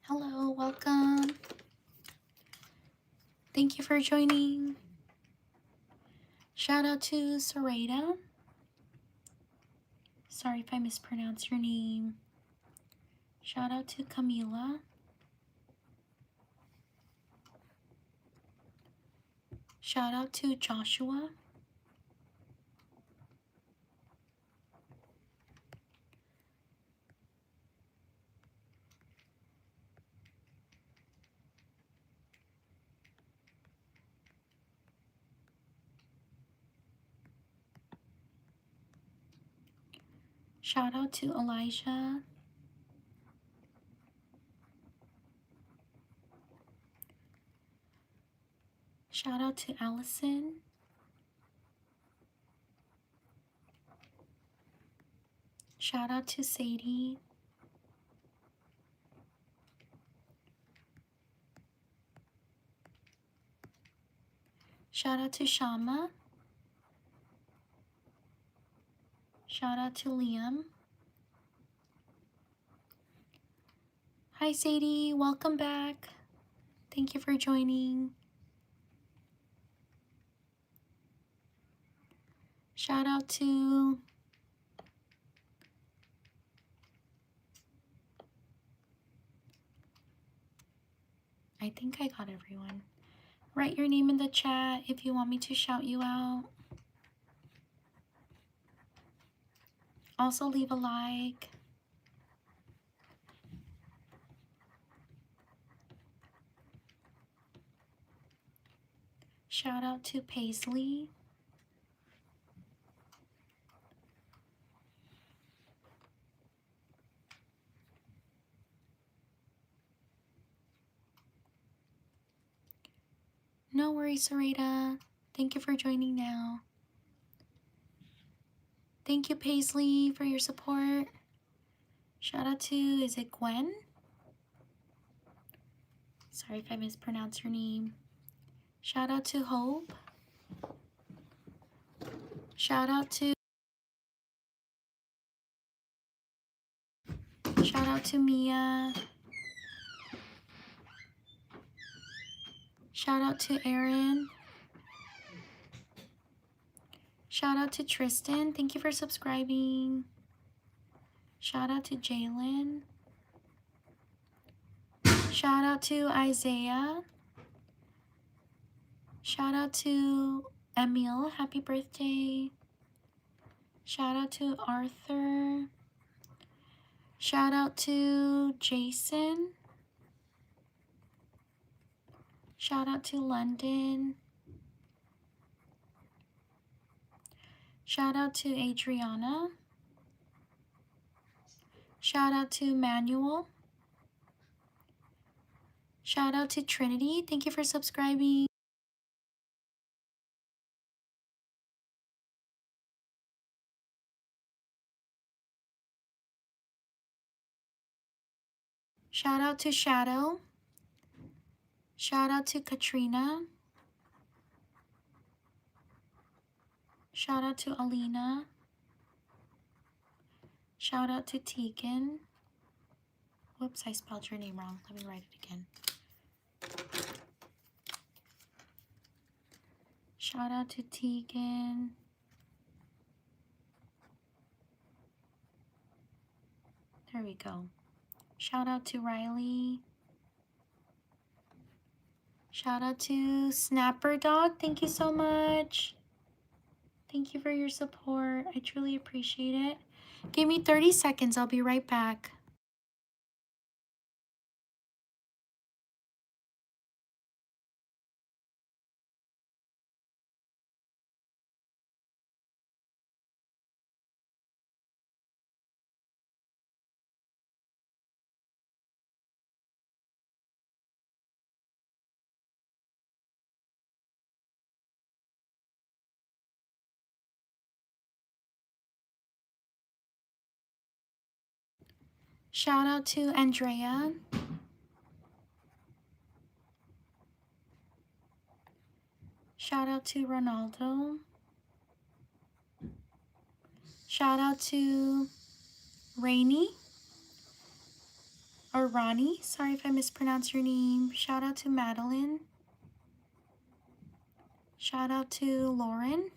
Hello, welcome. Thank you for joining. Shout out to Sarada. Sorry if I mispronounce your name. Shout out to Camila. Shout out to Joshua. Shout out to Elijah. Shout out to Allison. Shout out to Sadie. Shout out to Shama. Shout out to Liam. Hi Sadie, welcome back. Thank you for joining. Shout out to I think I got everyone. Write your name in the chat if you want me to shout you out. Also leave a like. Shout out to Paisley. No worries, Sarita. Thank you for joining now. Thank you, Paisley, for your support. Shout out to, is it Gwen? Sorry if I mispronounced your name. Shout out to Hope. Shout out to Mia. Shout out to Erin. Shout out to Tristan. Thank you for subscribing. Shout out to Jalen. Shout out to Isaiah. Shout out to Emil. Happy birthday. Shout out to Arthur. Shout out to Jason. Shout out to London. Shout out to Adriana. Shout out to Manuel. Shout out to Trinity. Thank you for subscribing. Shout out to Shadow. Shout out to Katrina. Shout out to Alina. Shout out to Tegan. Whoops, I spelled your name wrong. Let me write it again. Shout out to Tegan. There we go. Shout out to Riley. Shout out to Snapper Dog. Thank you so much. Thank you for your support. I truly appreciate it. Give me 30 seconds. I'll be right back. Shout out to Andrea. Shout out to Ronaldo. Shout out to Rainy. or Ronnie. Sorry if I mispronounced your name. Shout out to Madeline. Shout out to Lauren.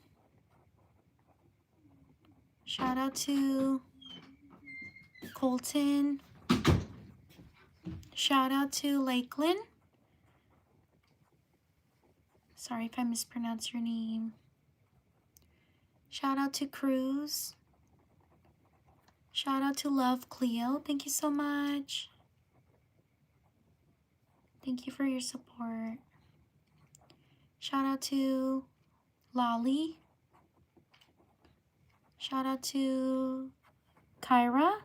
Shout out to Colton. Shout out to Lakeland. Sorry if I mispronounced your name. Shout out to Cruz. Shout out to Love Cleo. Thank you so much. Thank you for your support. Shout out to Lolly. Shout out to Kira.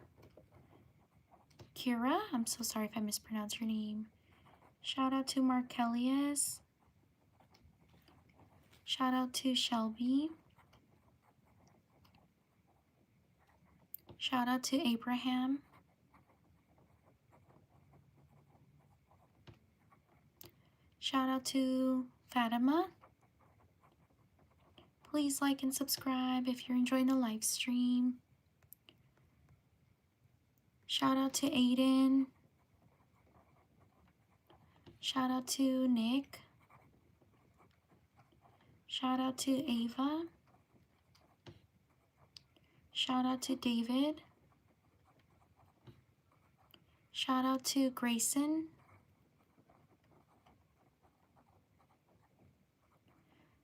I'm so sorry if I mispronounced your name. Shout out to Markellius. Shout out to Shelby. Shout out to Abraham. Shout out to Fatima. Please like and subscribe if you're enjoying the live stream. Shout out to Aiden. Shout out to Nick. Shout out to Ava. Shout out to David. Shout out to Grayson.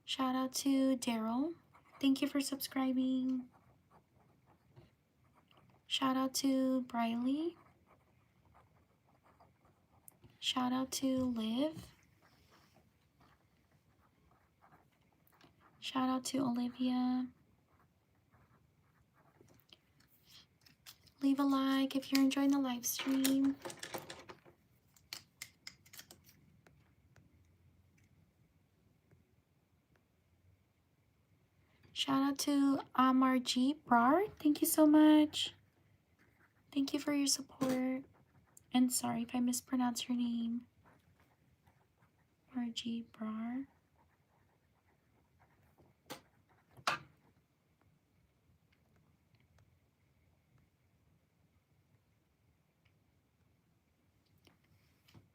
Shout out to Daryl. Thank you for subscribing. Shout out to Briley. Shout out to Liv. Shout out to Olivia. Leave a like if you're enjoying the live stream. Shout out to Amarjeet Brar. Thank you so much. Thank you for your support. And sorry if I mispronounced your name. Amarjeet Brar.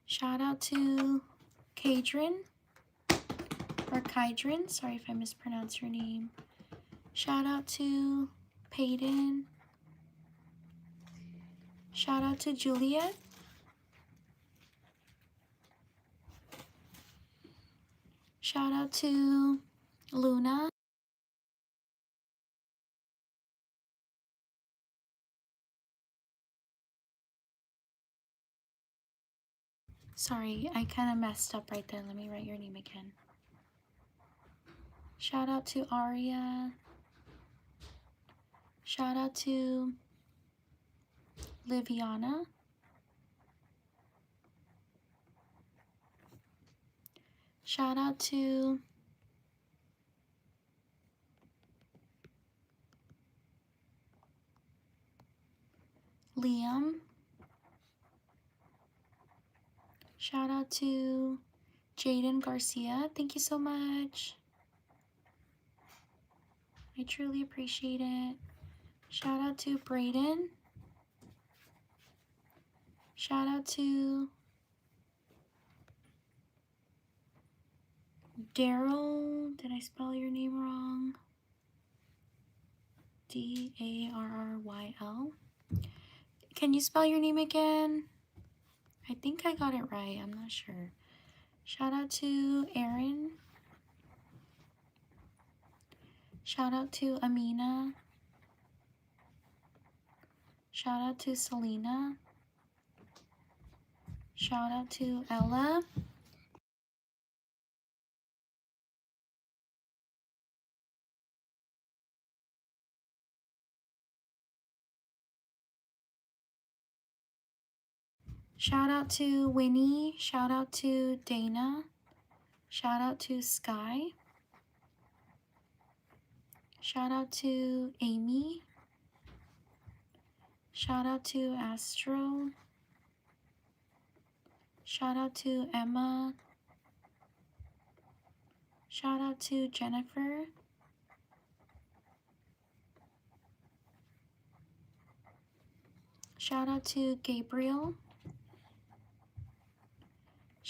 Shout out to Kadrin. Or Kydrin. Sorry if I mispronounced your name. Shout out to Peyton. Shout out to Juliet. Shout out to Luna. Sorry, I kind of messed up right there. Let me write your name again. Shout out to Aria. Shout out to Liviana. Shout out to Liam. Shout out to Jaden Garcia. Thank you so much. I truly appreciate it. Shout out to Brayden. Shout out to Daryl. Did I spell your name wrong? Darryl. Can you spell your name again? I think I got it right. I'm not sure. Shout out to Aaron. Shout out to Amina. Shout out to Selena. Shout out to Ella. Shout out to Winnie. Shout out to Dana. Shout out to Sky. Shout out to Amy. Shout out to Astro. Shout out to Emma. Shout out to Jennifer. Shout out to Gabriel.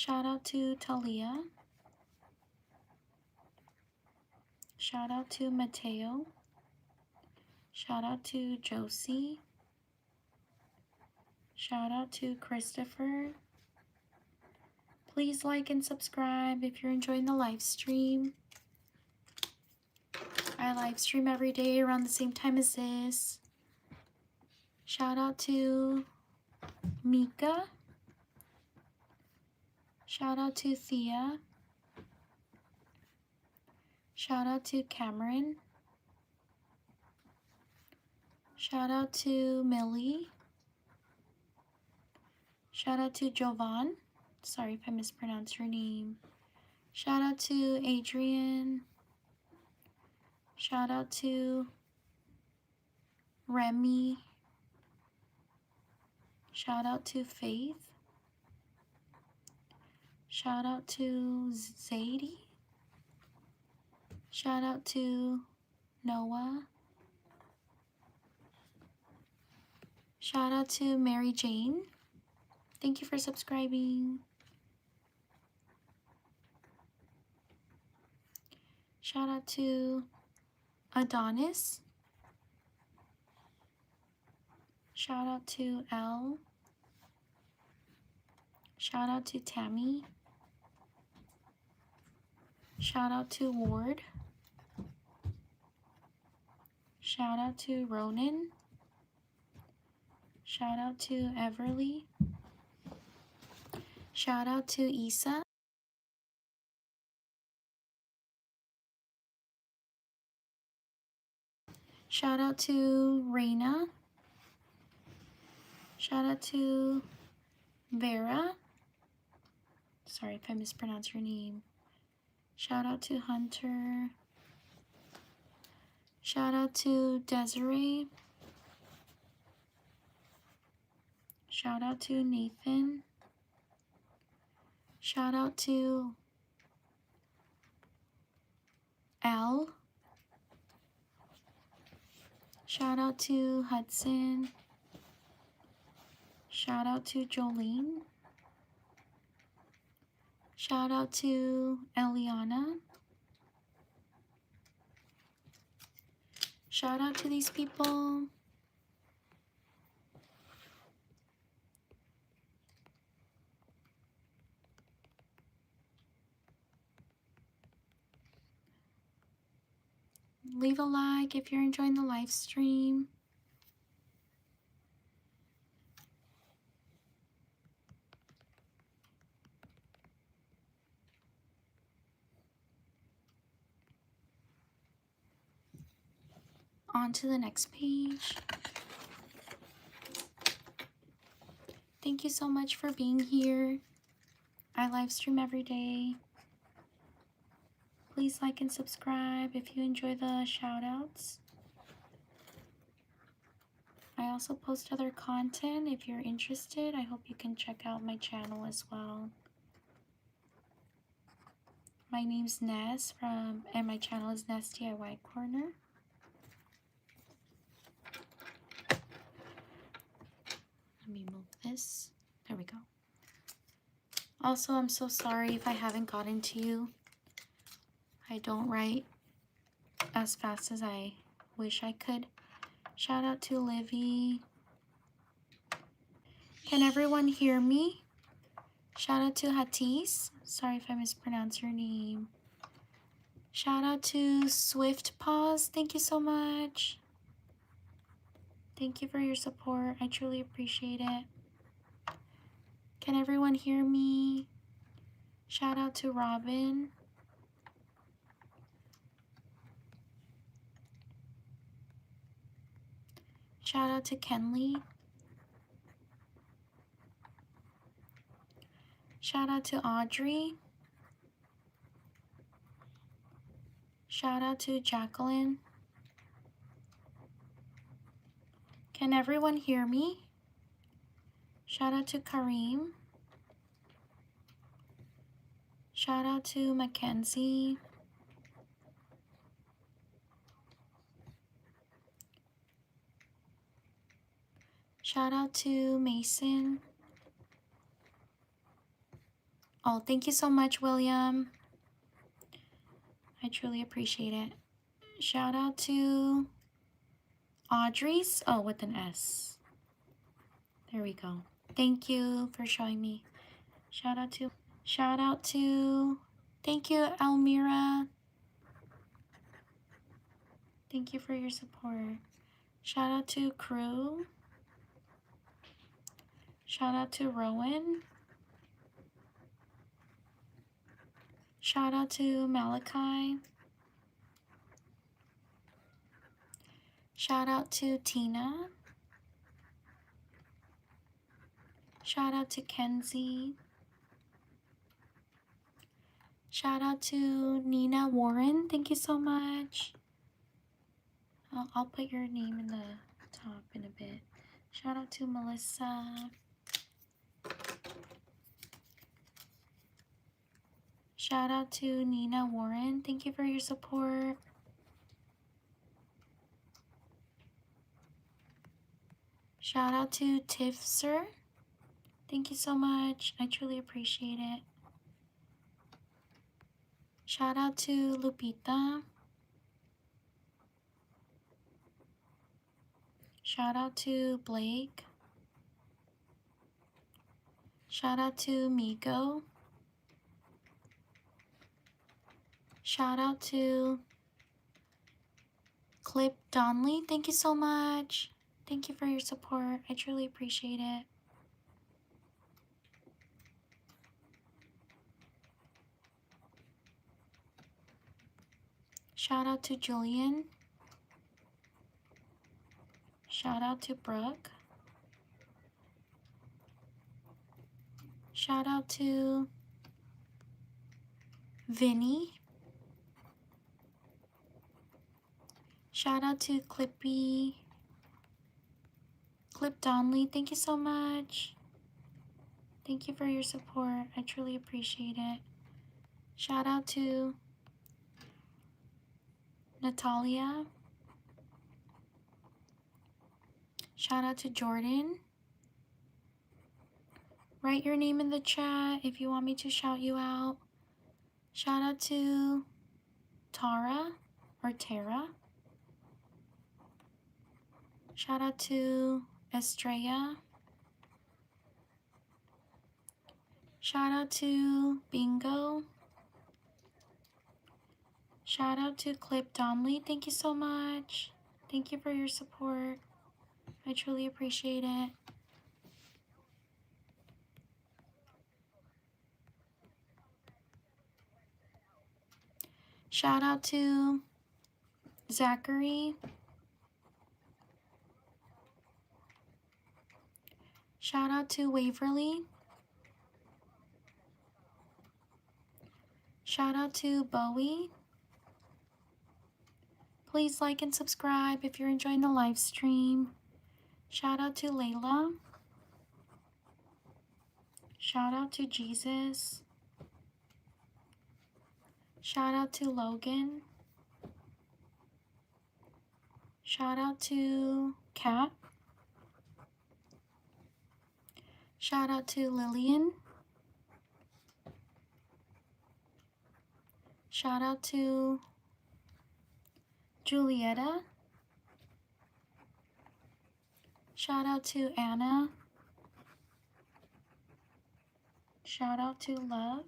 Shout out to Talia. Shout out to Mateo. Shout out to Josie. Shout out to Christopher. Please like and subscribe if you're enjoying the live stream. I live stream every day around the same time as this. Shout out to Mika. Shout out to Thea. Shout out to Cameron. Shout out to Millie. Shout out to Jovan. Sorry if I mispronounced your name. Shout out to Adrian. Shout out to Remy. Shout out to Faith. Shout out to Zadie. Shout out to Noah. Shout out to Mary Jane. Thank you for subscribing. Shout out to Adonis. Shout out to Elle. Shout out to Tammy. Shout out to Ward. Shout out to Ronan. Shout out to Everly. Shout out to Isa. Shout out to Reina. Shout out to Vera. Sorry if I mispronounced your name. Shout out to Hunter. Shout out to Desiree. Shout out to Nathan. Shout out to Al. Shout out to Hudson. Shout out to Jolene. Shout out to Eliana. Shout out to these people. Leave a like if you're enjoying the live stream. On to the next page. Thank you so much for being here. I live stream every day. Please like and subscribe if you enjoy the shout outs. I also post other content. If you're interested, I hope you can check out my channel as well. My name's Ness and my channel is Ness DIY Corner. Let me move this. There we go. Also, I'm so sorry if I haven't gotten to you. I don't write as fast as I wish I could. Shout out to Livy. Can everyone hear me? Shout out to Hatis. Sorry if I mispronounced your name. Shout out to Swift Paws. Thank you so much. Thank you for your support. I truly appreciate it. Can everyone hear me? Shout out to Robin. Shout out to Kenley. Shout out to Audrey. Shout out to Jacqueline. Can everyone hear me? Shout out to Kareem. Shout out to Mackenzie. Shout out to Mason. Oh, thank you so much, William. I truly appreciate it. Shout out to Audrey's. Oh, with an S. There we go. Thank you for showing me. Shout out to, thank you, Almira. Thank you for your support. Shout out to Crew. Shout out to Rowan. Shout out to Malachi. Shout out to Tina. Shout out to Kenzie. Shout out to Nina Warren. Thank you so much. I'll put your name in the top in a bit. Shout out to Melissa. Shout out to Nina Warren. Thank you for your support. Shout out to Tiff Sir. Thank you so much. I truly appreciate it. Shout out to Lupita. Shout out to Blake. Shout out to Miko. Shout out to Clip Donley. Thank you so much. Thank you for your support. I truly appreciate it. Shout out to Julian. Shout out to Brooke. Shout out to Vinny. Shout out to Clip Donley. Thank you so much. Thank you for your support. I truly appreciate it. Shout out to Natalia. Shout out to Jordan. Write your name in the chat if you want me to shout you out. Shout out to Tara or Tara. Shout out to Estrella. Shout out to Bingo. Shout out to Clip Donley. Thank you so much. Thank you for your support. I truly appreciate it. Shout out to Zachary. Shout out to Waverly. Shout out to Bowie. Please like and subscribe if you're enjoying the live stream. Shout out to Layla. Shout out to Jesus. Shout out to Logan. Shout out to Kat. Shout out to Lillian. Shout out to Julietta. Shout out to Anna. Shout out to Love.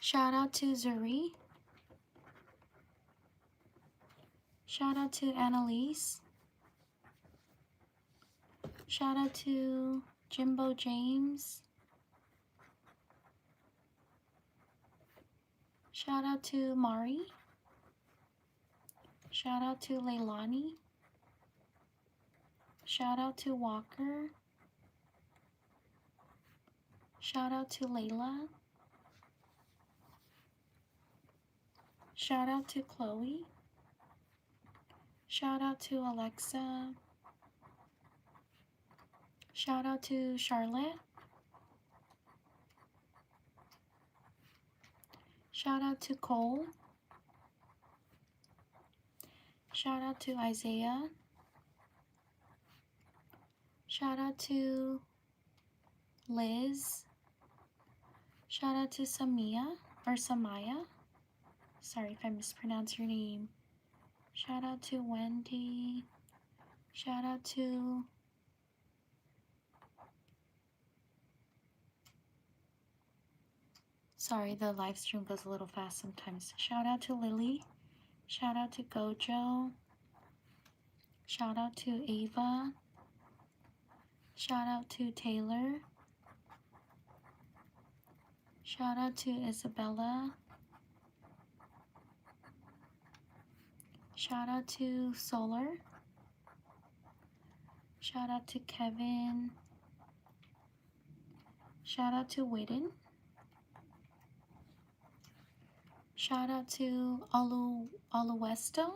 Shout out to Zuri. Shout out to Annalise. Shout out to Jimbo James. Shout out to Mari. Shout out to Leilani. Shout out to Walker. Shout out to Layla. Shout out to Chloe. Shout out to Alexa. Shout out to Charlotte. Shout out to Cole. Shout out to Isaiah. Shout out to Liz. Shout out to Samia or Samaya. Sorry if I mispronounce your name. Shout out to Wendy. Shout out to sorry, the live stream goes a little fast sometimes. Shout out to Lily. Shout out to Gojo. Shout out to Ava. Shout out to Taylor. Shout out to Isabella. Shout out to Solar. Shout out to Kevin. Shout out to Whitten. Shout out to Oluwesto.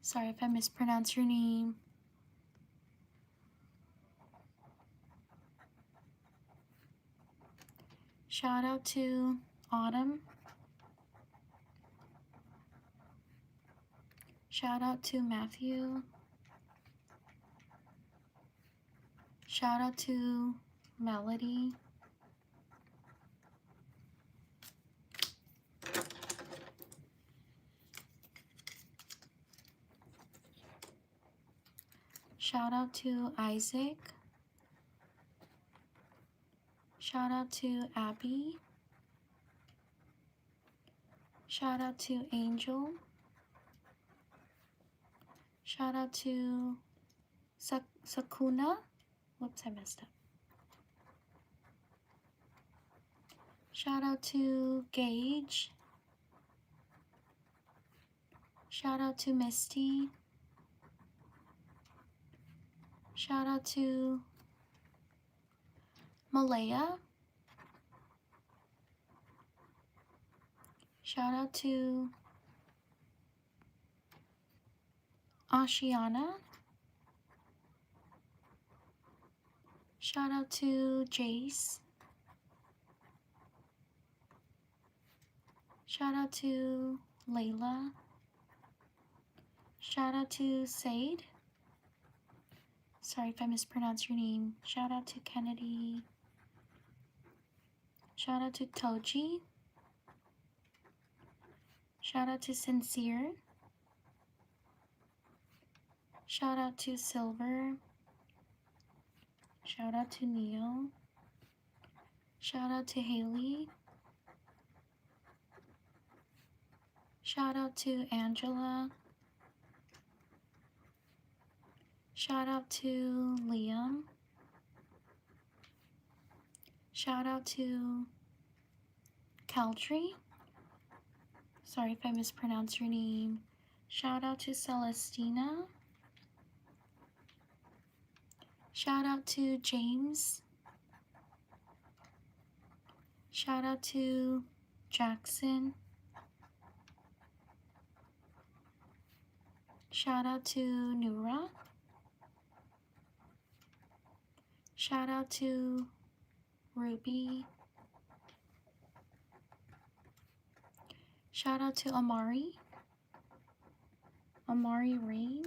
Sorry if I mispronounce your name. Shout out to Autumn. Shout out to Matthew. Shout out to Melody. Shout out to Isaac. Shout out to Abby. Shout out to Angel. Shout out to Sakuna. Whoops, I messed up. Shout out to Gage. Shout out to Misty. Shout out to Malaya. Shout out to Ashiana. Shout out to Jace. Shout out to Layla. Shout out to Said. Sorry if I mispronounce your name. Shout out to Kennedy. Shout out to Toji. Shout out to Sincere. Shout out to Silver. Shout out to Neo. Shout out to Haley. Shout out to Angela. Shout out to Liam. Shout out to Caltry. Sorry if I mispronounce your name. Shout out to Celestina. Shout out to James. Shout out to Jackson. Shout out to Nura. Shout out to Ruby. Shout out to Amari Rain.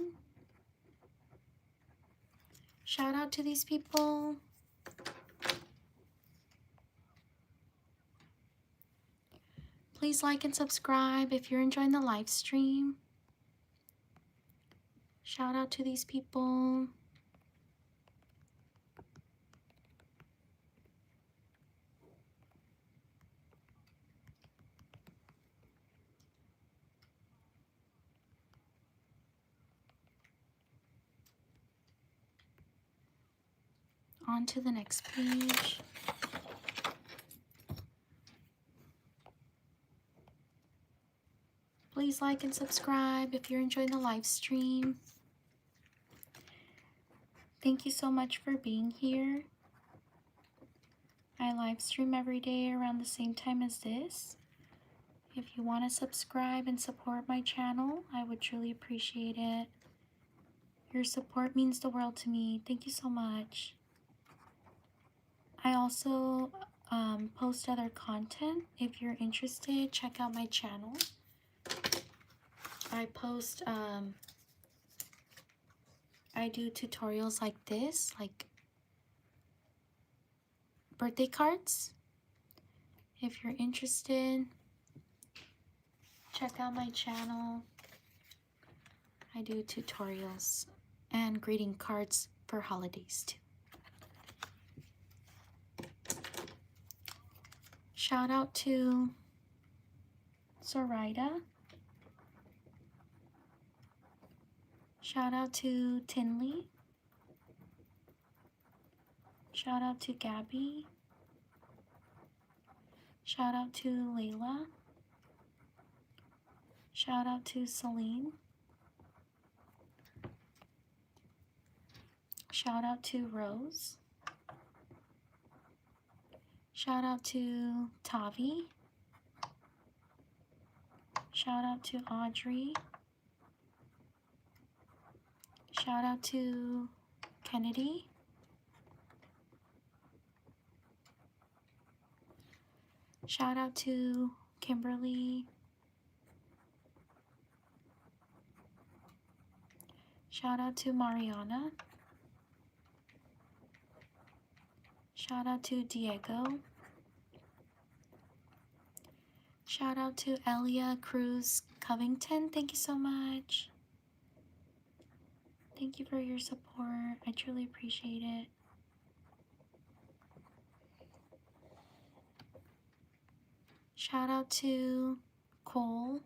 Shout out to these people. Please like and subscribe if you're enjoying the live stream. Shout out to these people. On to the next page. Please like and subscribe if you're enjoying the live stream. Thank you so much for being here. I live stream every day around the same time as this. If you want to subscribe and support my channel, I would truly appreciate it. Your support means the world to me. Thank you so much. I also post other content. If you're interested, check out my channel. I post, I do tutorials like this, like birthday cards. If you're interested, check out my channel. I do tutorials and greeting cards for holidays too. Shout out to Zoraida. Shout out to Tinley. Shout out to Gabby. Shout out to Layla. Shout out to Celine. Shout out to Rose. Shout out to Tavi. Shout out to Audrey. Shout out to Kennedy. Shout out to Kimberly. Shout out to Mariana. Shout out to Diego. Shout out to Elia Cruz Covington. Thank you so much. Thank you for your support. I truly appreciate it. Shout out to Cole.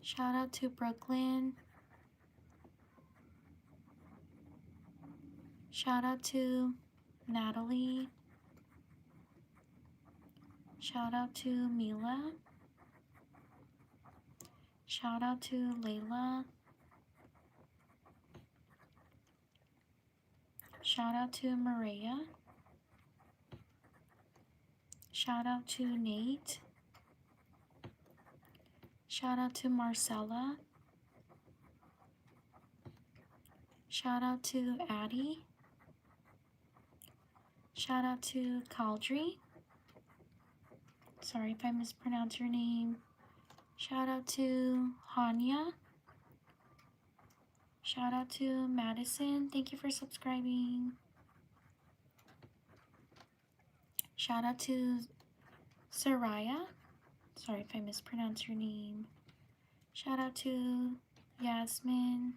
Shout out to Brooklyn. Shout out to Natalie. Shout out to Mila. Shout out to Layla. Shout out to Maria. Shout out to Nate. Shout out to Marcella. Shout out to Addie. Shout out to Caldry. Sorry if I mispronounce your name. Shout out to Hanya. Shout out to Madison. Thank you for subscribing. Shout out to Soraya. Sorry if I mispronounce your name. Shout out to Yasmin.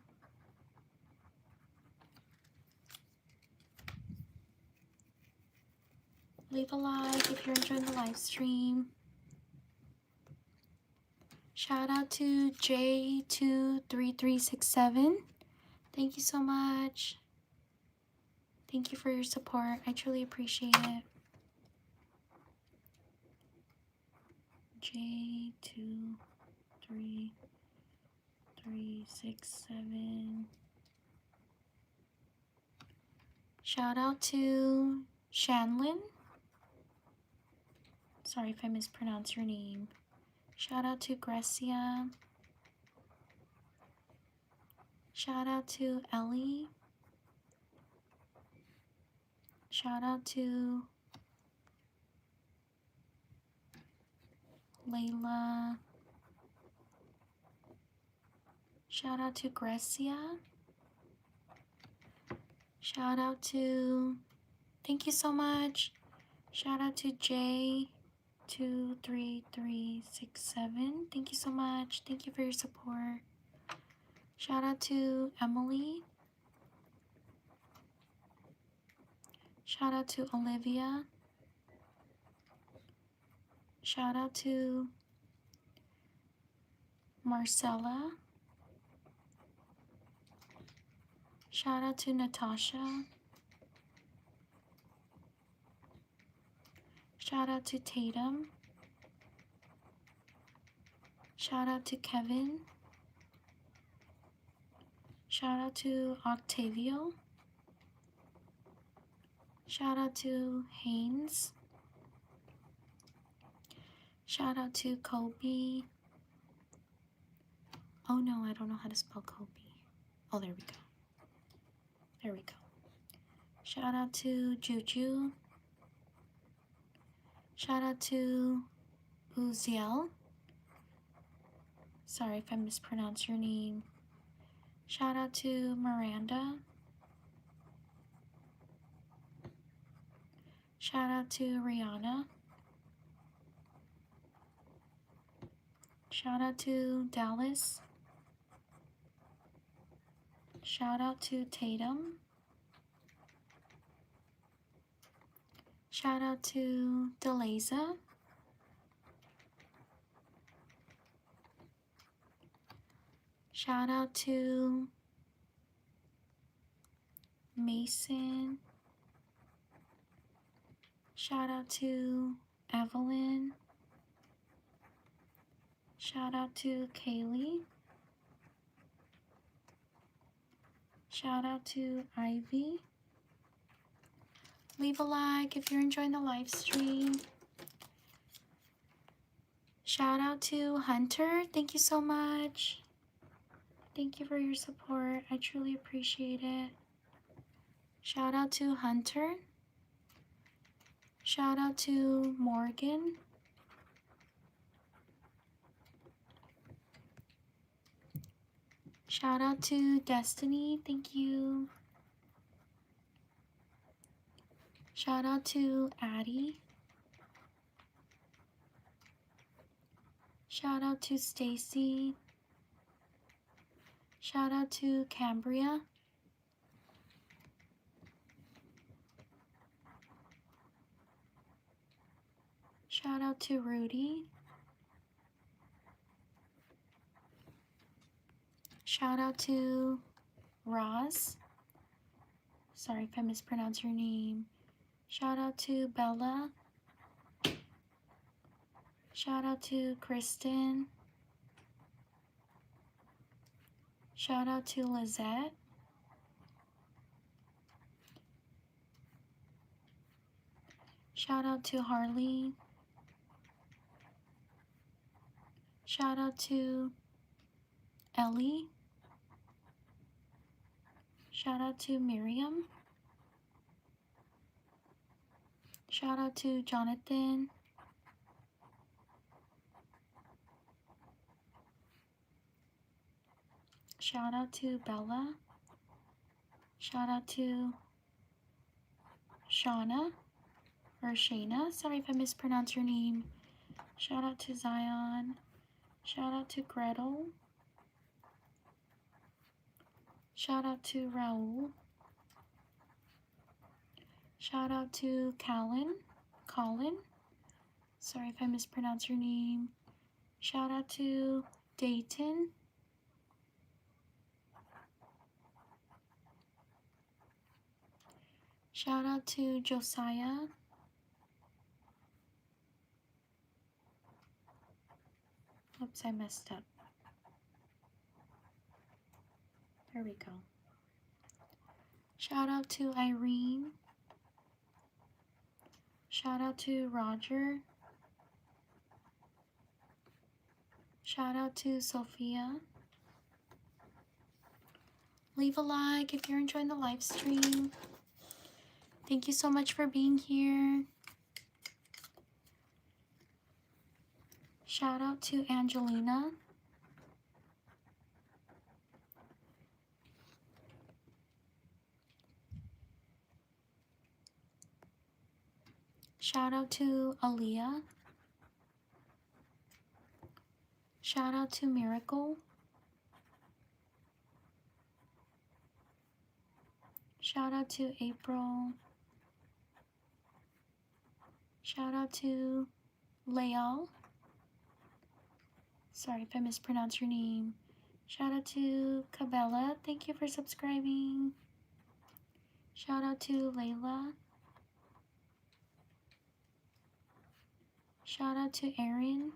Leave a like if you're enjoying the live stream. Shout out to J23367. Thank you so much. Thank you for your support. I truly appreciate it. J23367. Shout out to Shanlin. Sorry if I mispronounce your name. Shout out to Gracia. Shout out to Ellie. Shout out to Layla. Shout out to Gracia. Shout out to, thank you so much. Shout out to J23367. Thank you so much. Thank you for your support. Shout out to Emily. Shout out to Olivia. Shout out to Marcella. Shout out to Natasha. Shout out to Tatum. Shout out to Kevin. Shout out to Octavio. Shout out to Haynes. Shout out to Kobe. Oh no, I don't know how to spell Kobe. Oh, there we go. There we go. Shout out to Juju. Shout out to Uziel. Sorry if I mispronounce your name. Shout out to Miranda. Shout out to Rihanna. Shout out to Dallas. Shout out to Tatum. Shout out to Deleza. Shout out to Mason. Shout out to Evelyn. Shout out to Kaylee. Shout out to Ivy. Leave a like if you're enjoying the live stream. Shout out to Hunter. Thank you so much. Thank you for your support. I truly appreciate it. Shout out to Hunter. Shout out to Morgan. Shout out to Destiny. Thank you. Shout out to Addie. Shout out to Stacy. Shout out to Cambria. Shout out to Rudy. Shout out to Roz. Sorry if I mispronounce your name. Shout out to Bella. Shout out to Kristen. Shout out to Lizette. Shout out to Harley. Shout out to Ellie. Shout out to Miriam. Shout out to Jonathan. Shout out to Bella. Shout out to Shauna or Shayna. Sorry if I mispronounce your name. Shout out to Zion. Shout out to Gretel. Shout out to Raul. Shout out to Colin. Sorry if I mispronounce your name. Shout out to Dayton. Shout out to Josiah. Oops, I messed up. There we go. Shout out to Irene. Shout out to Roger. Shout out to Sophia. Leave a like if you're enjoying the live stream. Thank you so much for being here. Shout out to Angelina. Shout out to Aaliyah. Shout out to Miracle. Shout out to April. Shout out to Leal. Sorry if I mispronounce your name. Shout out to Cabela. Thank you for subscribing. Shout out to Layla. Shout out to Erin.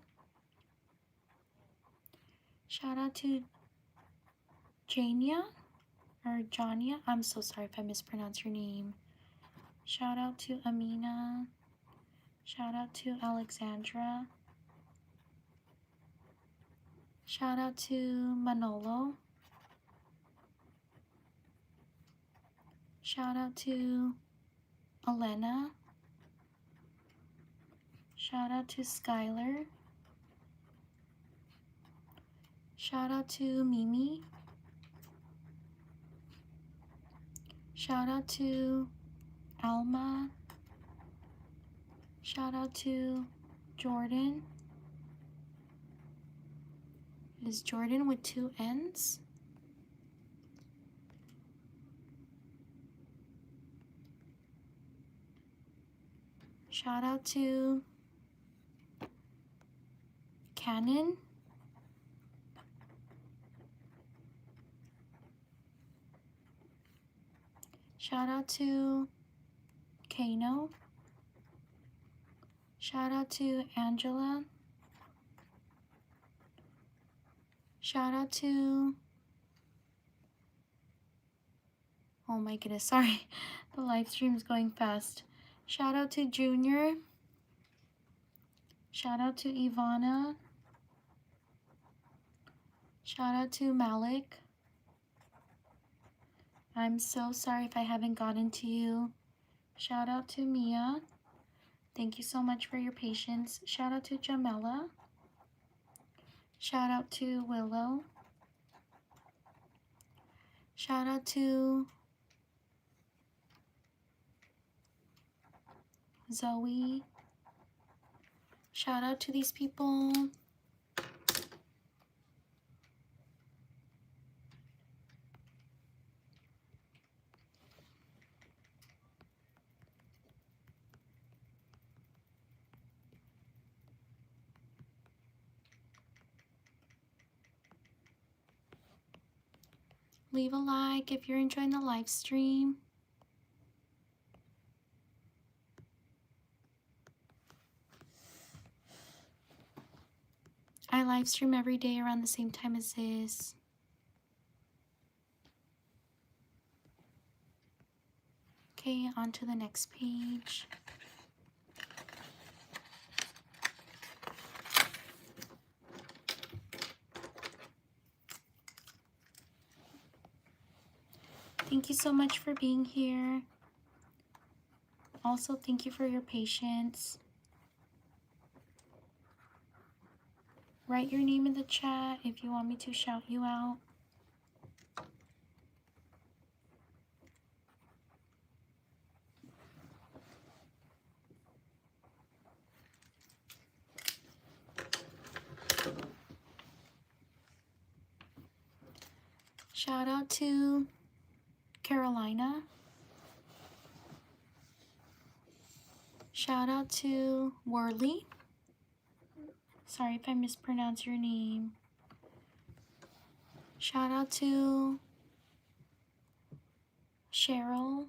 Shout out to Jania or Jania. I'm so sorry if I mispronounce your name. Shout out to Amina. Shout out to Alexandra. Shout out to Manolo. Shout out to Elena. Shout out to Skylar. Shout out to Mimi. Shout out to Alma. Shout out to Jordan. Is Jordan with 2 N's? Shout out to Cannon. Shout out to Kano. Shout out to Angela. Shout out to, oh my goodness, sorry, the live stream's going fast. Shout out to Junior. Shout out to Ivana. Shout out to Malik. I'm so sorry if I haven't gotten to you. Shout out to Mia. Thank you so much for your patience. Shout out to Jamela. Shout out to Willow. Shout out to Zoe. Shout out to these people. Leave a like if you're enjoying the live stream. I live stream every day around the same time as this. Okay, on to the next page. Thank you so much for being here. Also, thank you for your patience. Write your name in the chat if you want me to shout you out. Shout out to Carolina. Shout out to Worley. Sorry if I mispronounce your name. Shout out to Cheryl.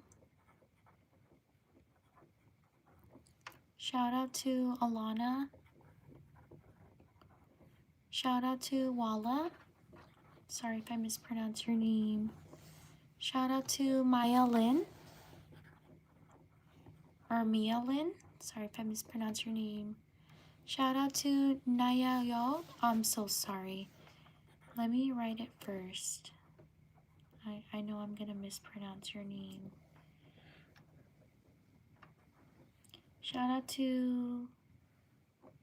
Shout out to Alana. Shout out to Walla. Sorry if I mispronounce your name. Shout out to Maya Lynn. Or Mia Lynn. Sorry if I mispronounce your name. Shout out to Naya Yo. I'm so sorry. Let me write it first. I know I'm gonna mispronounce your name. Shout out to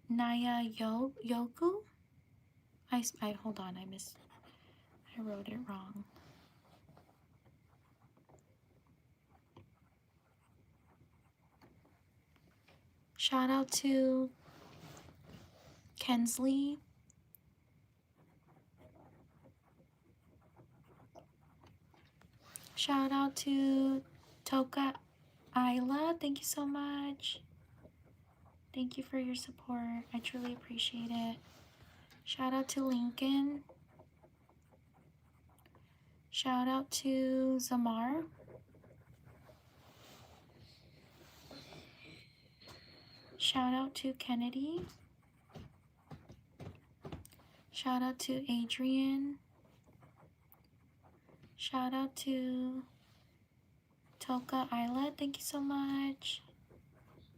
Naya Yoku. I hold on, I wrote it wrong. Shout out to Kensley. Shout out to Toka Isla. Thank you so much. Thank you for your support. I truly appreciate it. Shout out to Lincoln. Shout out to Zamar. Shout out to Kennedy. Shout out to Adrian. Shout out to Toka Isla. Thank you so much.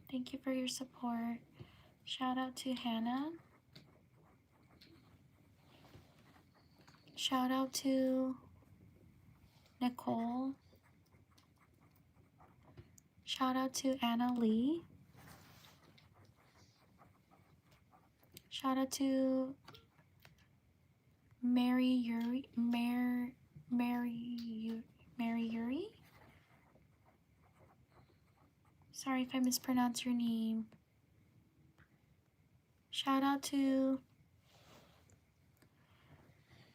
Thank you for your support. Shout out to Hannah. Shout out to Nicole. Shout out to Anna Lee. Shout out to Mary Yuri, Mary Yuri. Sorry if I mispronounce your name. Shout out to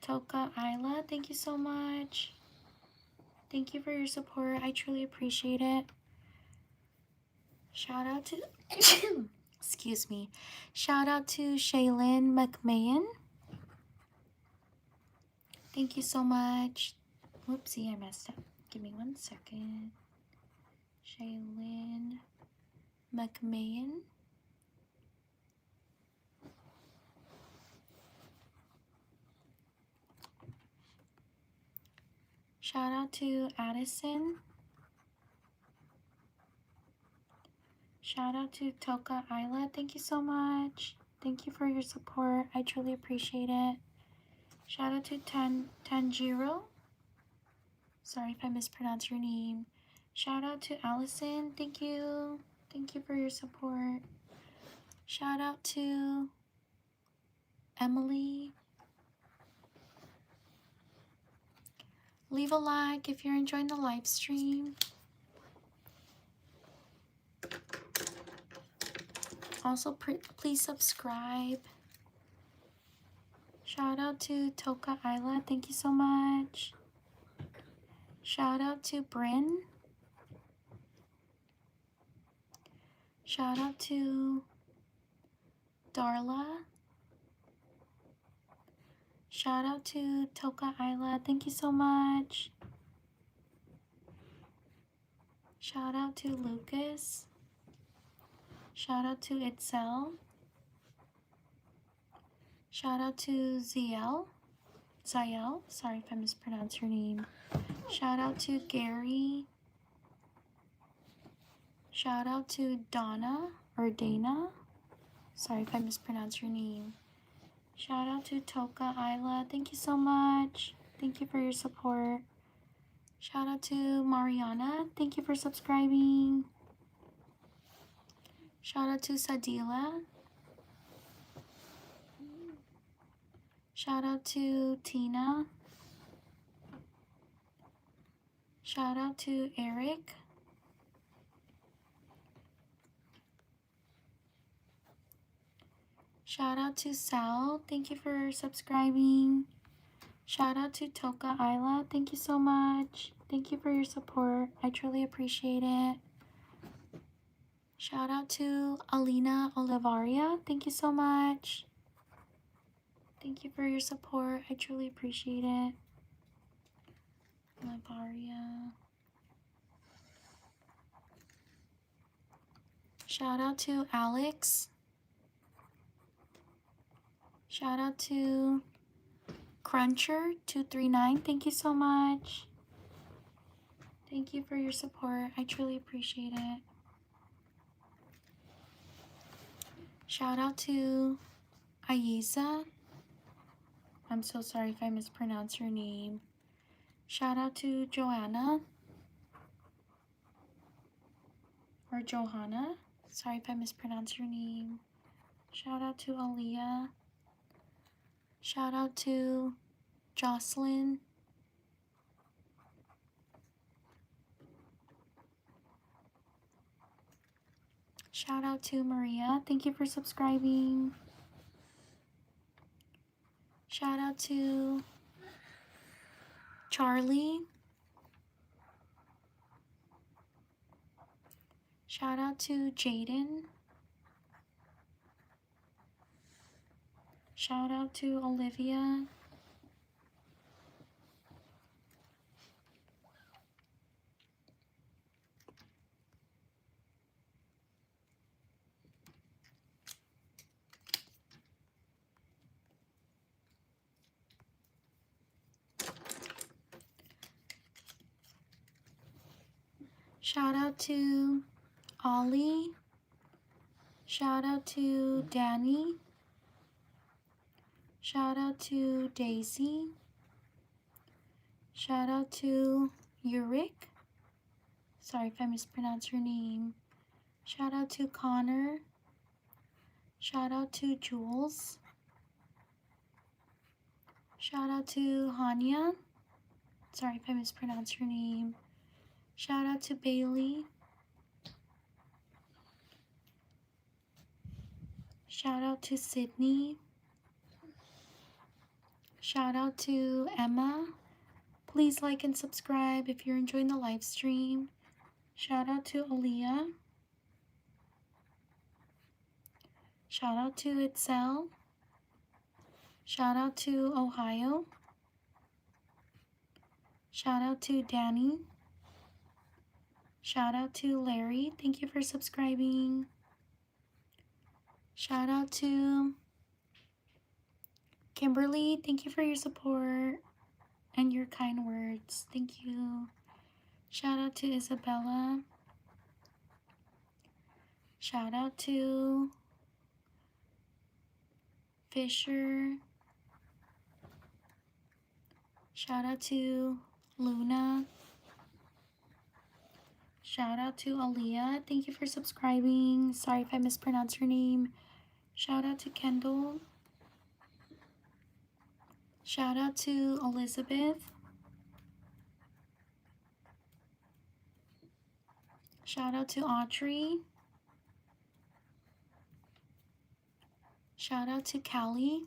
Toka Isla. Thank you so much. Thank you for your support. I truly appreciate it. Shout out to excuse me. Shout out to Shaylin McMahon. Thank you so much. Whoopsie, I messed up. Give me 1 second. Shaylin McMahon. Shout out to Addison. Shout out to Toka Isla. Thank you so much. Thank you for your support. I truly appreciate it. Shout out to Tanjiro. Sorry if I mispronounced your name. Shout out to Allison. Thank you. Thank you for your support. Shout out to Emily. Leave a like if you're enjoying the live stream. Also, please subscribe. Shout out to Toka Isla. Thank you so much. Shout out to Bryn. Shout out to Darla. Shout out to Toka Isla. Thank you so much. Shout out to Lucas. Shout out to Itzel. Shout out to Ziel. Sorry if I mispronounced your name. Shout out to Gary. Shout out to Donna or Dana. Sorry if I mispronounced your name. Shout out to Toka Isla. Thank you so much. Thank you for your support. Shout out to Mariana. Thank you for subscribing. Shout out to Sadila. Shout out to Tina. Shout out to Eric. Shout out to Sal. Thank you for subscribing. Shout out to Toka Isla. Thank you so much. Thank you for your support. I truly appreciate it. Shout out to Alina Olivaria. Thank you so much. Thank you for your support. I truly appreciate it. Olivaria. Shout out to Alex. Shout out to Cruncher239. Thank you so much. Thank you for your support. I truly appreciate it. Shout out to Aiza. I'm so sorry if I mispronounce your name. Shout out to Joanna. Or Johanna. Sorry if I mispronounce your name. Shout out to Aaliyah. Shout out to Jocelyn. Shout out to Maria. Thank you for subscribing. Shout out to Charlie. Shout out to Jaden. Shout out to Olivia. Shout out to Ollie. Shout out to Danny. Shout out to Daisy. Shout out to Uric. Sorry if I mispronounced your name. Shout out to Connor. Shout out to Jules. Shout out to Hanya. Sorry if I mispronounced your name. Shout out to Bailey. Shout out to Sydney. Shout out to Emma. Please like and subscribe if you're enjoying the live stream. Shout out to Aaliyah. Shout out to Itzel. Shout out to Ohio. Shout out to Danny. Shout out to Larry. Thank you for subscribing. Shout out to Kimberly. Thank you for your support and your kind words. Thank you. Shout out to Isabella. Shout out to Fisher. Shout out to Luna. Shout out to Aaliyah. Thank you for subscribing. Sorry if I mispronounced your name. Shout out to Kendall. Shout out to Elizabeth. Shout out to Audrey. Shout out to Callie.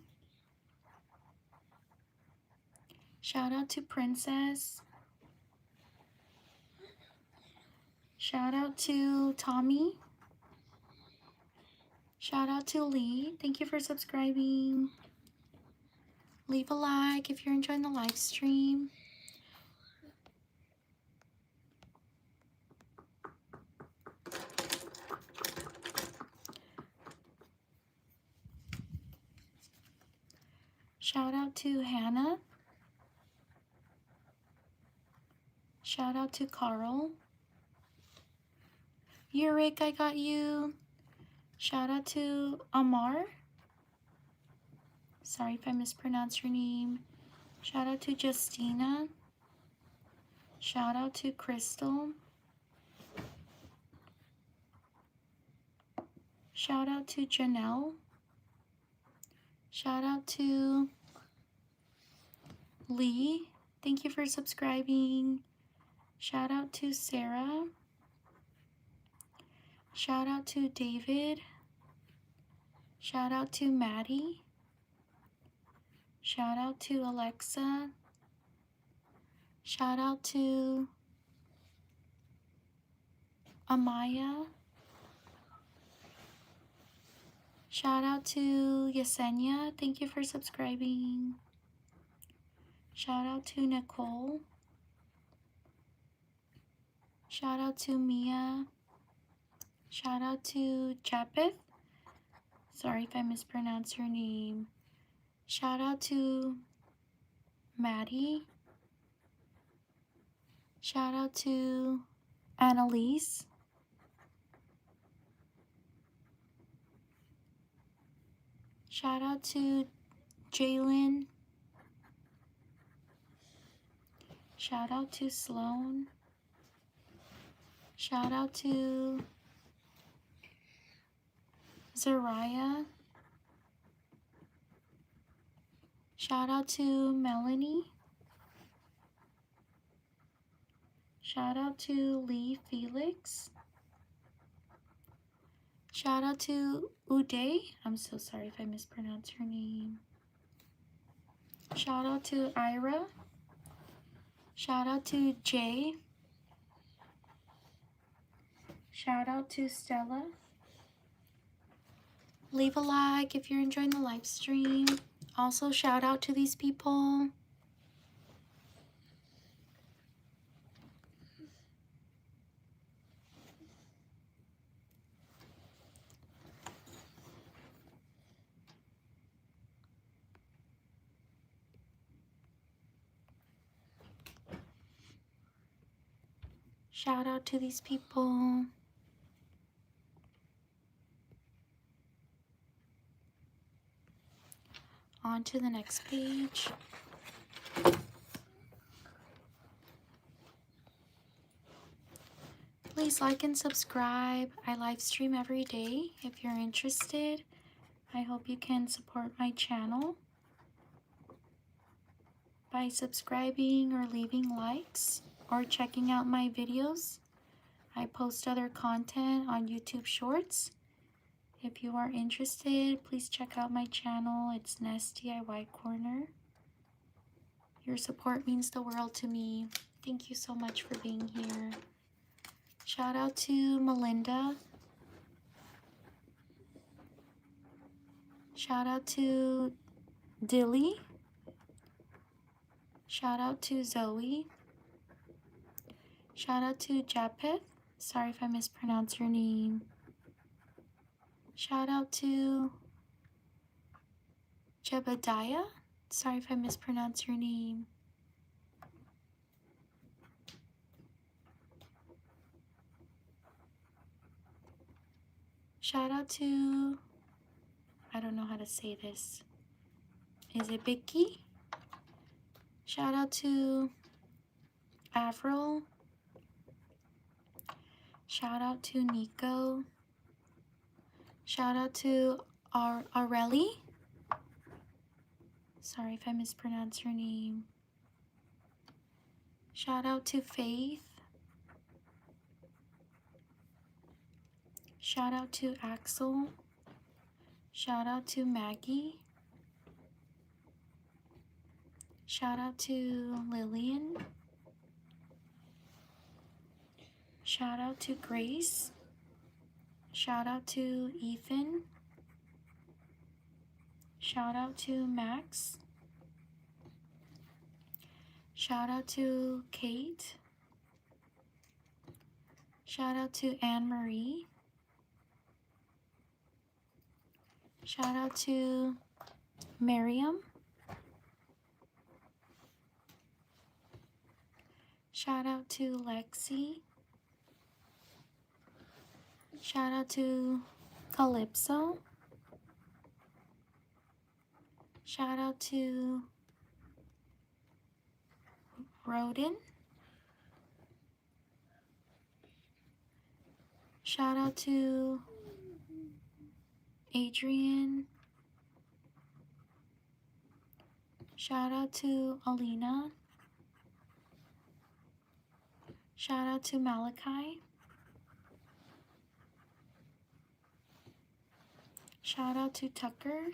Shout out to Princess. Shout out to Tommy. Shout out to Lee. Thank you for subscribing. Leave a like if you're enjoying the live stream. Shout out to Hannah. Shout out to Carl. Yurik, I got you. Shout out to Amar. Sorry if I mispronounced your name. Shout out to Justina. Shout out to Crystal. Shout out to Janelle. Shout out to Lee. Thank you for subscribing. Shout out to Sarah. Shout out to David. Shout out to Maddie. Shout out to Alexa. Shout out to Amaya. Shout out to Yesenia. Thank you for subscribing. Shout out to Nicole. Shout out to Mia. Shout out to Japeth. Sorry if I mispronounced your name. Shout out to Maddie. Shout out to Annalise. Shout out to Jalen. Shout out to Sloan. Shout out to Zariah. Shout out to Melanie. Shout out to Lee Felix. Shout out to Uday. I'm so sorry if I mispronounced your name. Shout out to Ira. Shout out to Jay. Shout out to Stella. Leave a like if you're enjoying the live stream. Also, shout out to these people. Shout out to these people. On to the next page. Please like and subscribe. I live stream every day. If you're interested, I hope you can support my channel. by subscribing or leaving likes or checking out my videos. I post other content on YouTube Shorts. If you are interested, please check out my channel. It's Nest DIY Corner. Your support means the world to me. Thank you so much for being here. Shout out to Melinda. Shout out to Dilly. Shout out to Zoe. Shout out to Japeth. Sorry if I mispronounce your name. Shout out to Jebediah. Sorry if I mispronounce your name. Shout out to, I don't know how to say this. Is it Vicky? Shout out to Avril. Shout out to Nico. Shout out to Areli. Sorry if I mispronounce your name. Shout out to Faith. Shout out to Axel. Shout out to Maggie. Shout out to Lillian. Shout out to Grace. Shout out to Ethan. Shout out to Max. Shout out to Kate. Shout out to Anne Marie. Shout out to Miriam. Shout out to Lexi. Shout out to Calypso. Shout out to Rodin. Shout out to Adrian. Shout out to Alina. Shout out to Malachi. Shout out to Tucker.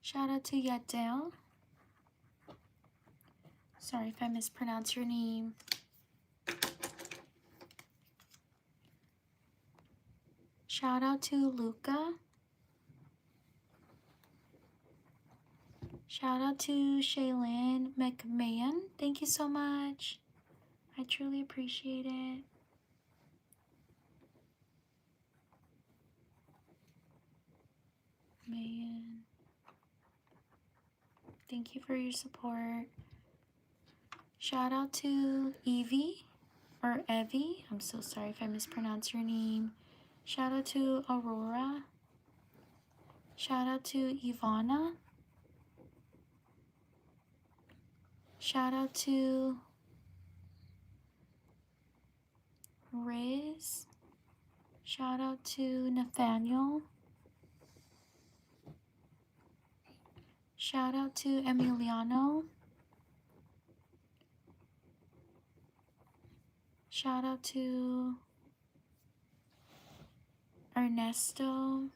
Shout out to Yadel. Sorry if I mispronounce your name. Shout out to Luca. Shout out to Shaylin McMahon. Thank you so much. I truly appreciate it. Man. Thank you for your support. Shout out to Evie or Evie. I'm so sorry if I mispronounce your name. Shout out to Aurora. Shout out to Ivana. Shout out to Riz. Shout out to Nathaniel. Shout out to Emiliano. Shout out to Ernesto.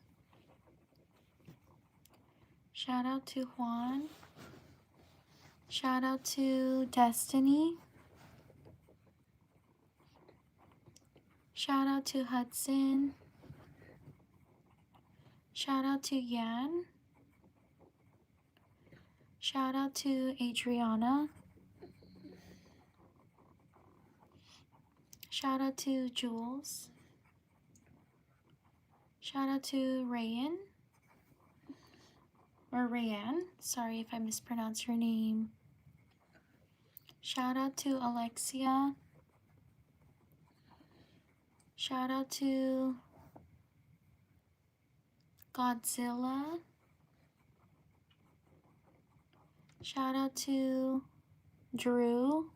Shout out to Juan. Shout out to Destiny. Shout out to Hudson. Shout out to Yan. Shout out to Adriana. Shout out to Jules. Shout out to Rayan. Or Rayan. Sorry if I mispronounce your name. Shout out to Alexia. Shout out to Godzilla. Shout out to Drew.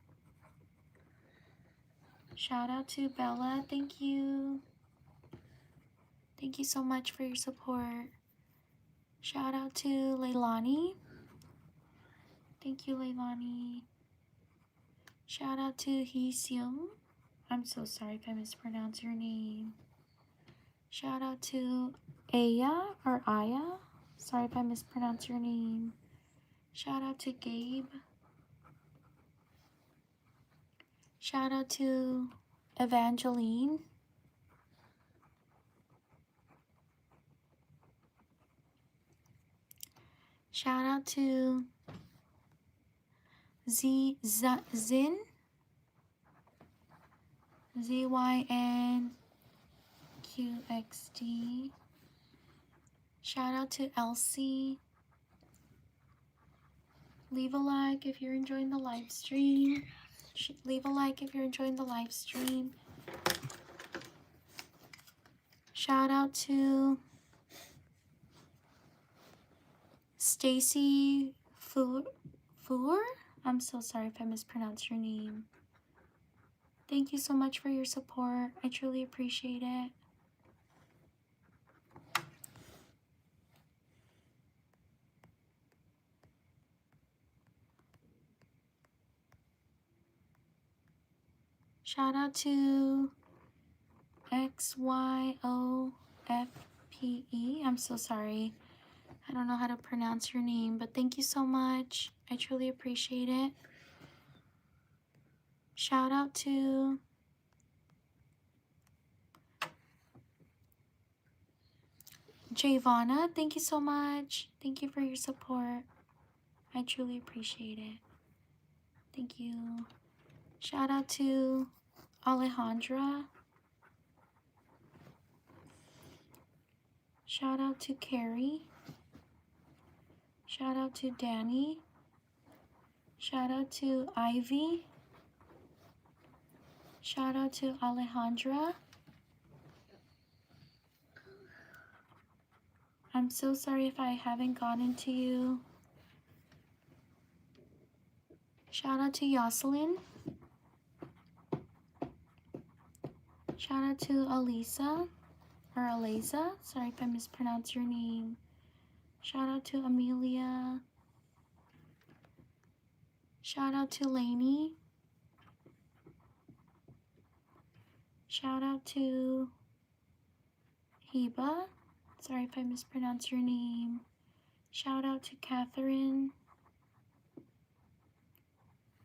Shout out to Bella. Thank you. Thank you so much for your support. Shout out to Leilani. Thank you, Leilani. Shout out to Heeseum. I'm so sorry if I mispronounce your name. Shout out to Aya or Aya. Sorry if I mispronounce your name. Shout out to Gabe. Shout out to Evangeline. Shout out to Zyn. ZYNQXD. Shout out to Elsie. Leave a like if you're enjoying the live stream. Leave a like if you're enjoying the live stream. Shout out to Stacy Foor. I'm so sorry if I mispronounced your name. Thank you so much for your support. I truly appreciate it. Shout out to XYOFPE. I'm so sorry. I don't know how to pronounce your name, but thank you so much. I truly appreciate it. Shout out to Javonna. Thank you so much. Thank you for your support. I truly appreciate it. Thank you. Shout out to Alejandra. Shout out to Carrie. Shout out to Danny. Shout out to Ivy. Shout out to Alejandra. I'm so sorry if I haven't gotten to you. Shout out to Yoselin. Shout out to Alisa or Aliza. Sorry if I mispronounced your name. Shout out to Amelia. Shout out to Lainey. Shout out to Heba. Sorry if I mispronounced your name. Shout out to Catherine.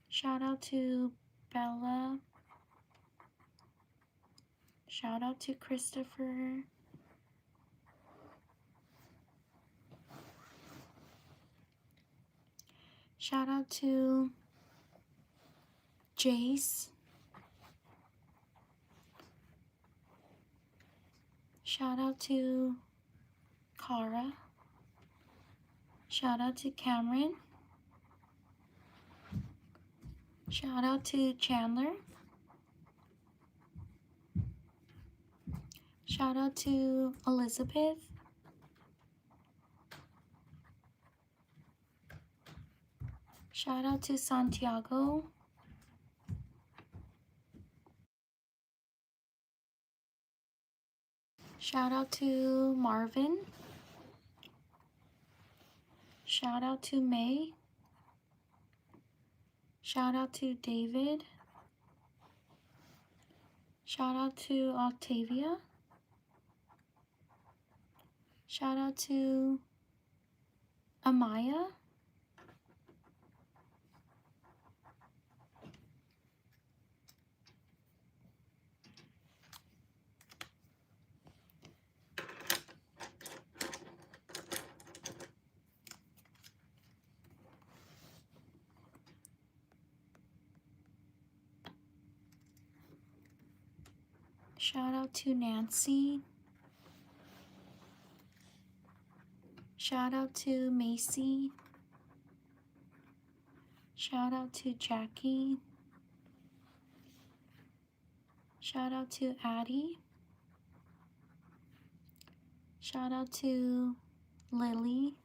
Shout out to Bella. Shout out to Christopher. Shout out to Jace. Shout out to Cara. Shout out to Cameron. Shout out to Chandler. Shout out to Elizabeth. Shout out to Santiago. Shout out to Marvin. Shout out to May. Shout out to David. Shout out to Octavia. Shout out to Amaya. Shout out to Nancy. Shout out to Macy. Shout out to Jackie. Shout out to Addie. Shout out to Lily.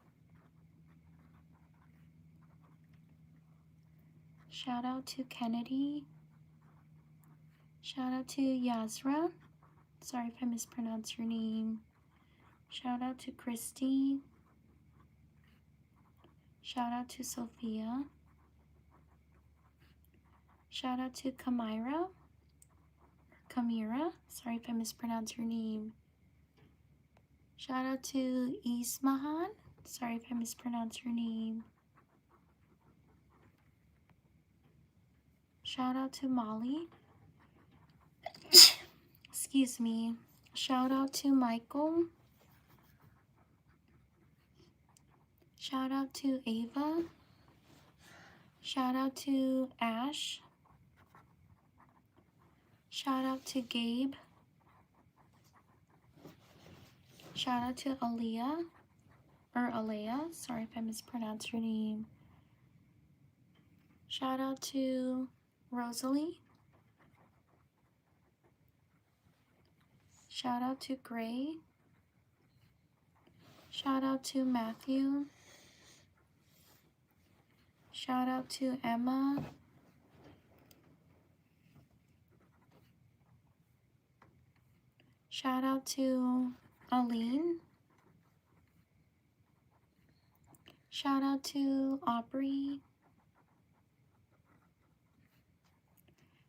Shout out to Kennedy. Shout out to Yazra. Sorry if I mispronounced your name. Shout out to Christy. Shout out to Sophia. Shout out to Kamira. Sorry if I mispronounce your name. Shout out to Ismahan. Sorry if I mispronounce your name. Shout out to Molly. Excuse me. Shout out to Michael. Shout out to Ava. Shout out to Ash. Shout out to Gabe. Shout out to Alea. Sorry if I mispronounced your name. Shout out to Rosalie. Shout out to Gray. Shout out to Matthew. Shout out to Emma. Shout out to Aline. Shout out to Aubrey.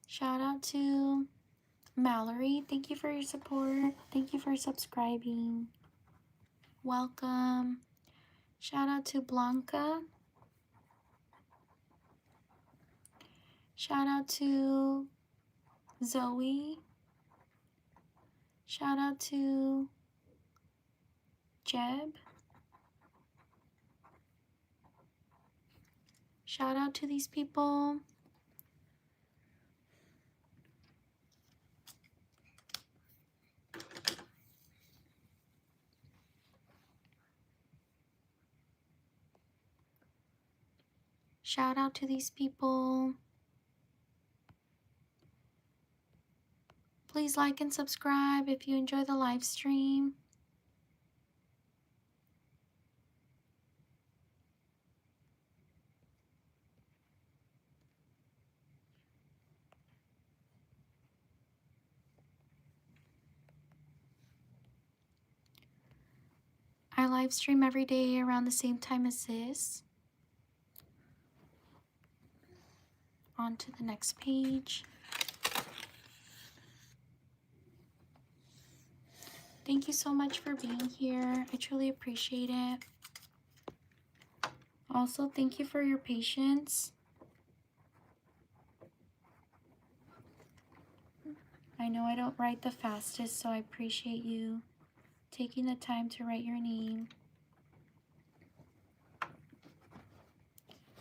Shout out to Mallory. Thank you for your support. Thank you for subscribing. Welcome. Shout out to Blanca. Shout out to Zoe. Shout out to Jeb. Shout out to these people. Shout out to these people. Please like and subscribe if you enjoy the live stream. I live stream every day around the same time as this. On to the next page. Thank you so much for being here. I truly appreciate it. Also, thank you for your patience. I know I don't write the fastest, so I appreciate you taking the time to write your name.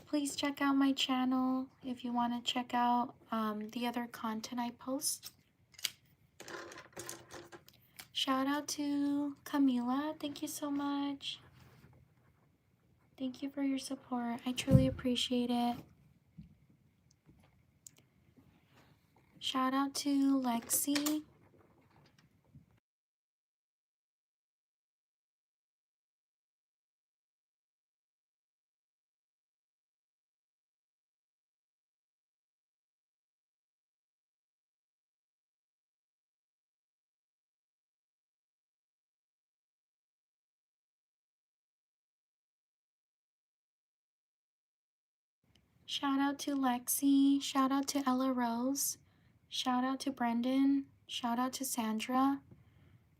Please check out my channel if you want to check out the other content I post. Shout out to Camila. Thank you so much. Thank you for your support. I truly appreciate it. Shout out to Lexi. Shout out to Lexi. Shout out to Ella Rose. Shout out to Brendan. Shout out to Sandra.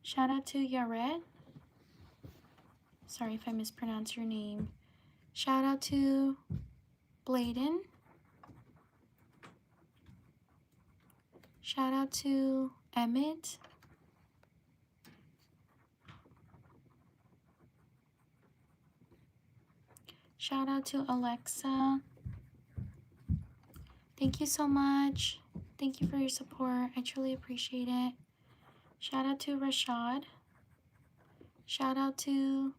Shout out to Yaret. Sorry if I mispronounced your name. Shout out to Bladen. Shout out to Emmett. Shout out to Alexa. Thank you so much. Thank you for your support. I truly appreciate it. Shout out to Rashad. Shout out to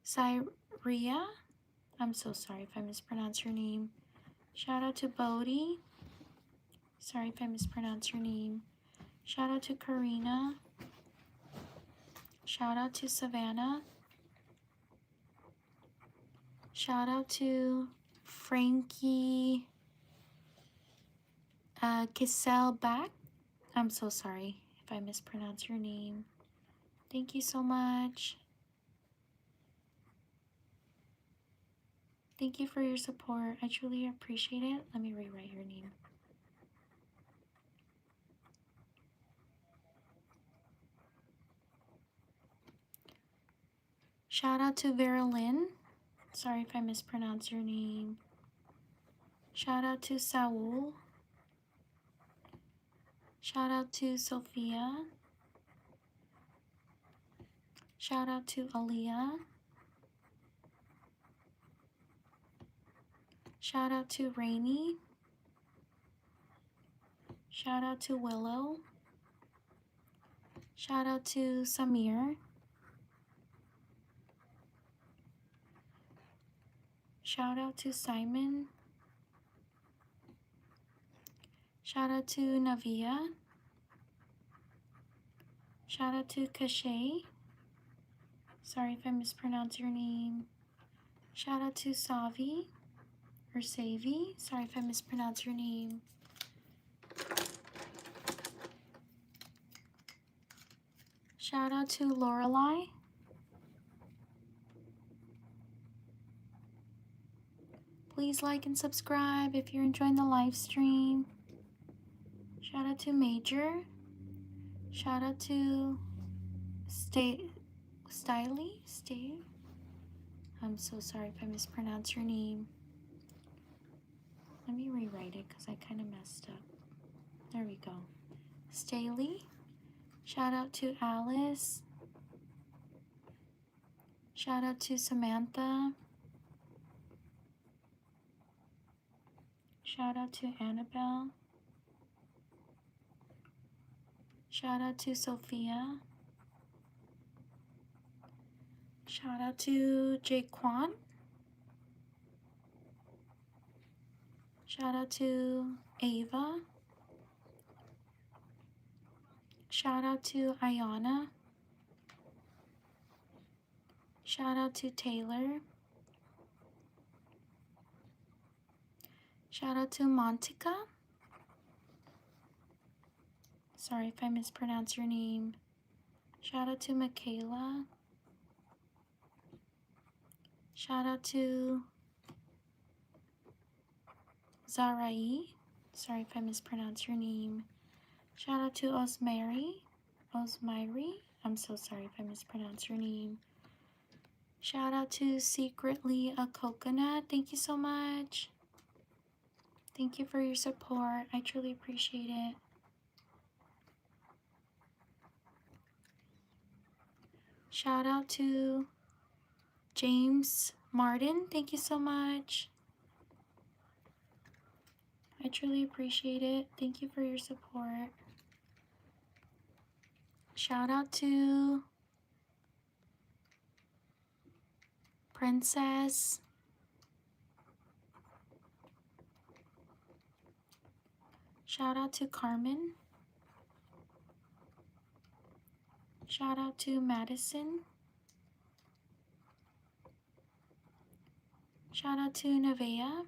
Syria. I'm so sorry if I mispronounce your name. Shout out to Bodhi. Sorry if I mispronounce your name. Shout out to Karina. Shout out to Savannah. Shout out to Frankie Kisselback. I'm so sorry if I mispronounce your name. Thank you so much. Thank you for your support. I truly appreciate it. Let me rewrite your name. Shout out to Vera Lynn. Sorry if I mispronounce your name. Shout out to Saul. Shout out to Sophia. Shout out to Aaliyah. Shout out to Rainy. Shout out to Willow. Shout out to Samir. Shout out to Simon. Shout out to Navia. Shout out to Kashay. Sorry if I mispronounce your name. Shout out to Savi or Savi. Sorry if I mispronounce your name. Shout out to Lorelai. Please like and subscribe if you're enjoying the live stream. Shout out to Major. Shout out to Styly. I'm so sorry if I mispronounce your name. Let me rewrite it because I kind of messed up. There we go. Staley. Shout out to Alice. Shout out to Samantha. Shout out to Annabelle. Shout out to Sophia. Shout out to Jaquan. Shout out to Ava. Shout out to Ayana. Shout out to Taylor. Shout out to Montica. Sorry if I mispronounce your name. Shout out to Michaela. Shout out to Zarai. Sorry if I mispronounce your name. Shout out to Osmary. I'm so sorry if I mispronounce your name. Shout out to Secretly a Coconut. Thank you so much. Thank you for your support. I truly appreciate it. Shout out to James Martin. Thank you so much. I truly appreciate it. Thank you for your support. Shout out to Princess. Shout out to Carmen. Shout out to Madison. Shout out to Nevaeh.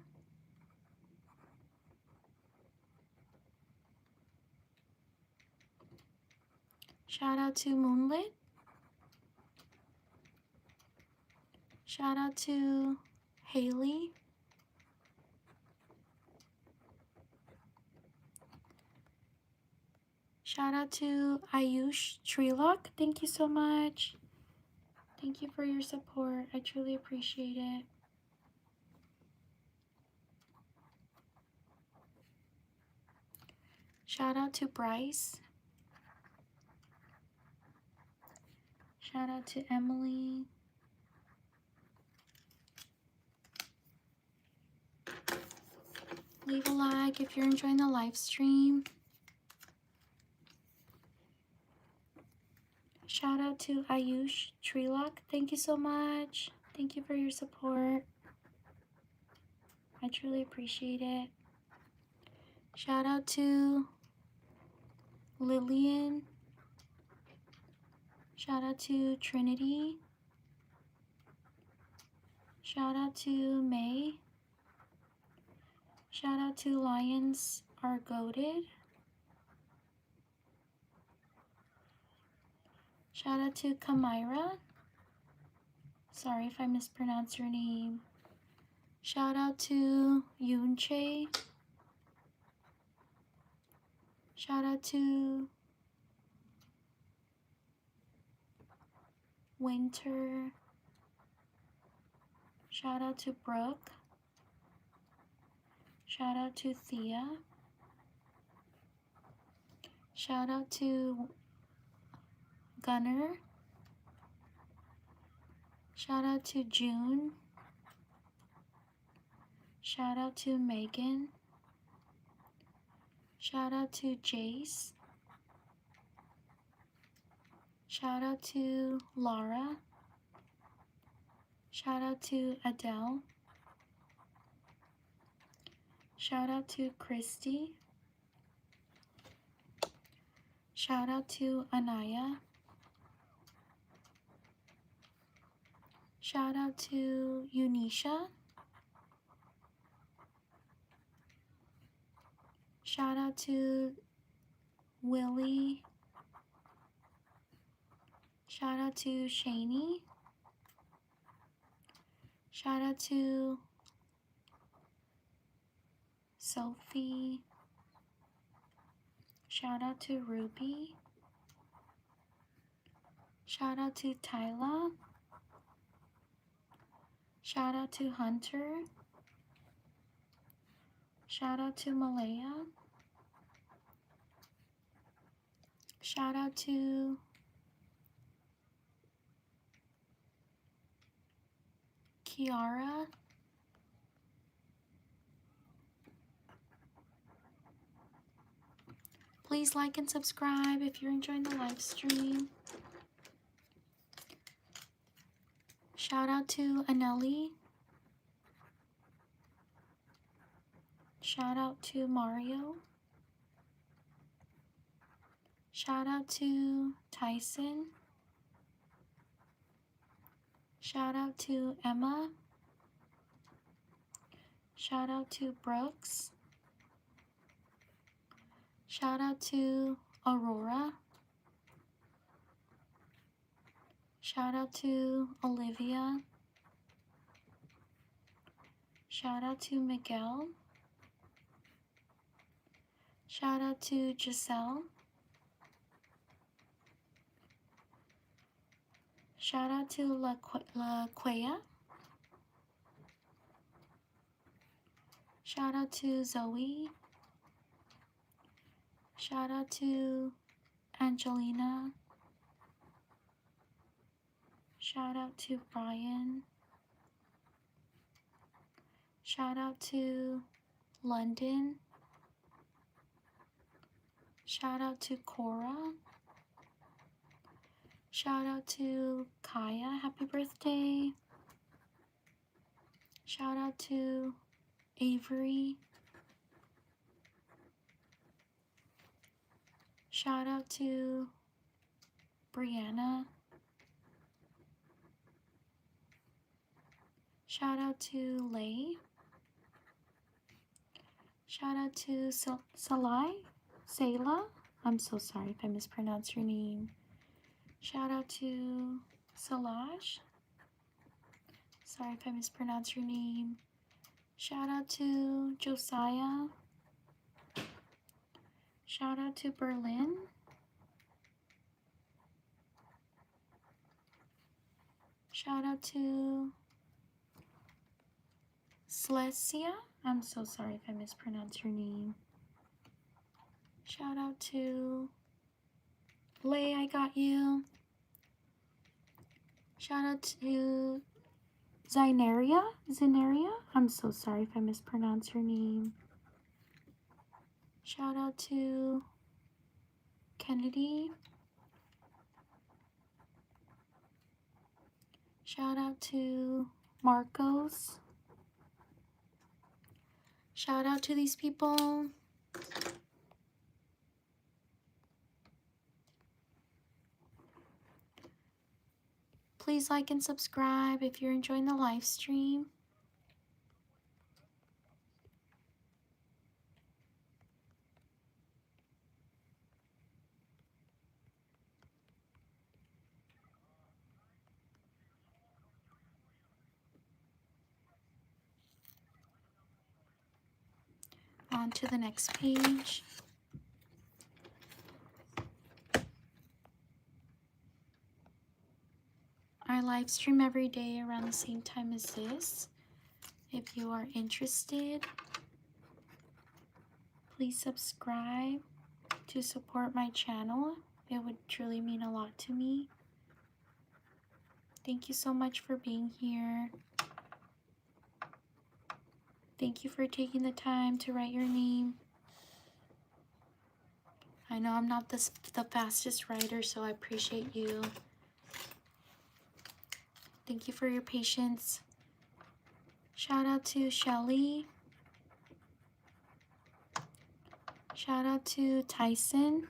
Shout out to Moonlit. Shout out to Haley. Shout out to Ayush Treelock. Thank you so much. Thank you for your support. I truly appreciate it. Shout out to Bryce. Shout out to Emily. Leave a like if you're enjoying the live stream. Shout out to Ayush Treelock. Thank you so much. Thank you for your support. I truly appreciate it. Shout out to Lillian. Shout out to Trinity. Shout out to May. Shout out to Lions Are Goated. Shout out to Kamira. Sorry if I mispronounce your name. Shout out to Yunche. Shout out to Winter. Shout out to Brooke. Shout out to Thea. Shout out to Gunner. Shout out to June. Shout out to Megan. Shout out to Jace. Shout out to Laura. Shout out to Adele. Shout out to Christy. Shout out to Anaya. Shout out to Unisha. Shout out to Willie. Shout out to Shani. Shout out to Sophie. Shout out to Ruby. Shout out to Tyla. Shout out to Hunter. Shout out to Malaya. Shout out to Kiara. Please like and subscribe if you're enjoying the live stream. Shout out to Anelli. Shout out to Mario. Shout out to Tyson. Shout out to Emma. Shout out to Brooks. Shout out to Aurora. Shout out to Olivia. Shout out to Miguel. Shout out to Giselle. Shout out to La Quea. Shout out to Zoe. Shout out to Angelina. Shout out to Brian. Shout out to London. Shout out to Cora. Shout out to Kaya. Happy birthday. Shout out to Avery. Shout out to Brianna. Shout out to Lay. Shout out to Sayla. I'm so sorry if I mispronounce your name. Shout out to Salaj. Sorry if I mispronounce your name. Shout out to Josiah. Shout out to Berlin. Shout out to Slesia. I'm so sorry if I mispronounce your name. Shout out to Lay, I got you. Shout out to Zineria. I'm so sorry if I mispronounce your name. Shout out to Kennedy. Shout out to Marcos. Shout out to these people. Please like and subscribe if you're enjoying the live stream. On to the next page. I live stream every day around the same time as this. If you are interested, please subscribe to support my channel. It would truly mean a lot to me. Thank you so much for being here. Thank you for taking the time to write your name. I know I'm not the fastest writer, so I appreciate you. Thank you for your patience. Shout out to Shelly. Shout out to Tyson.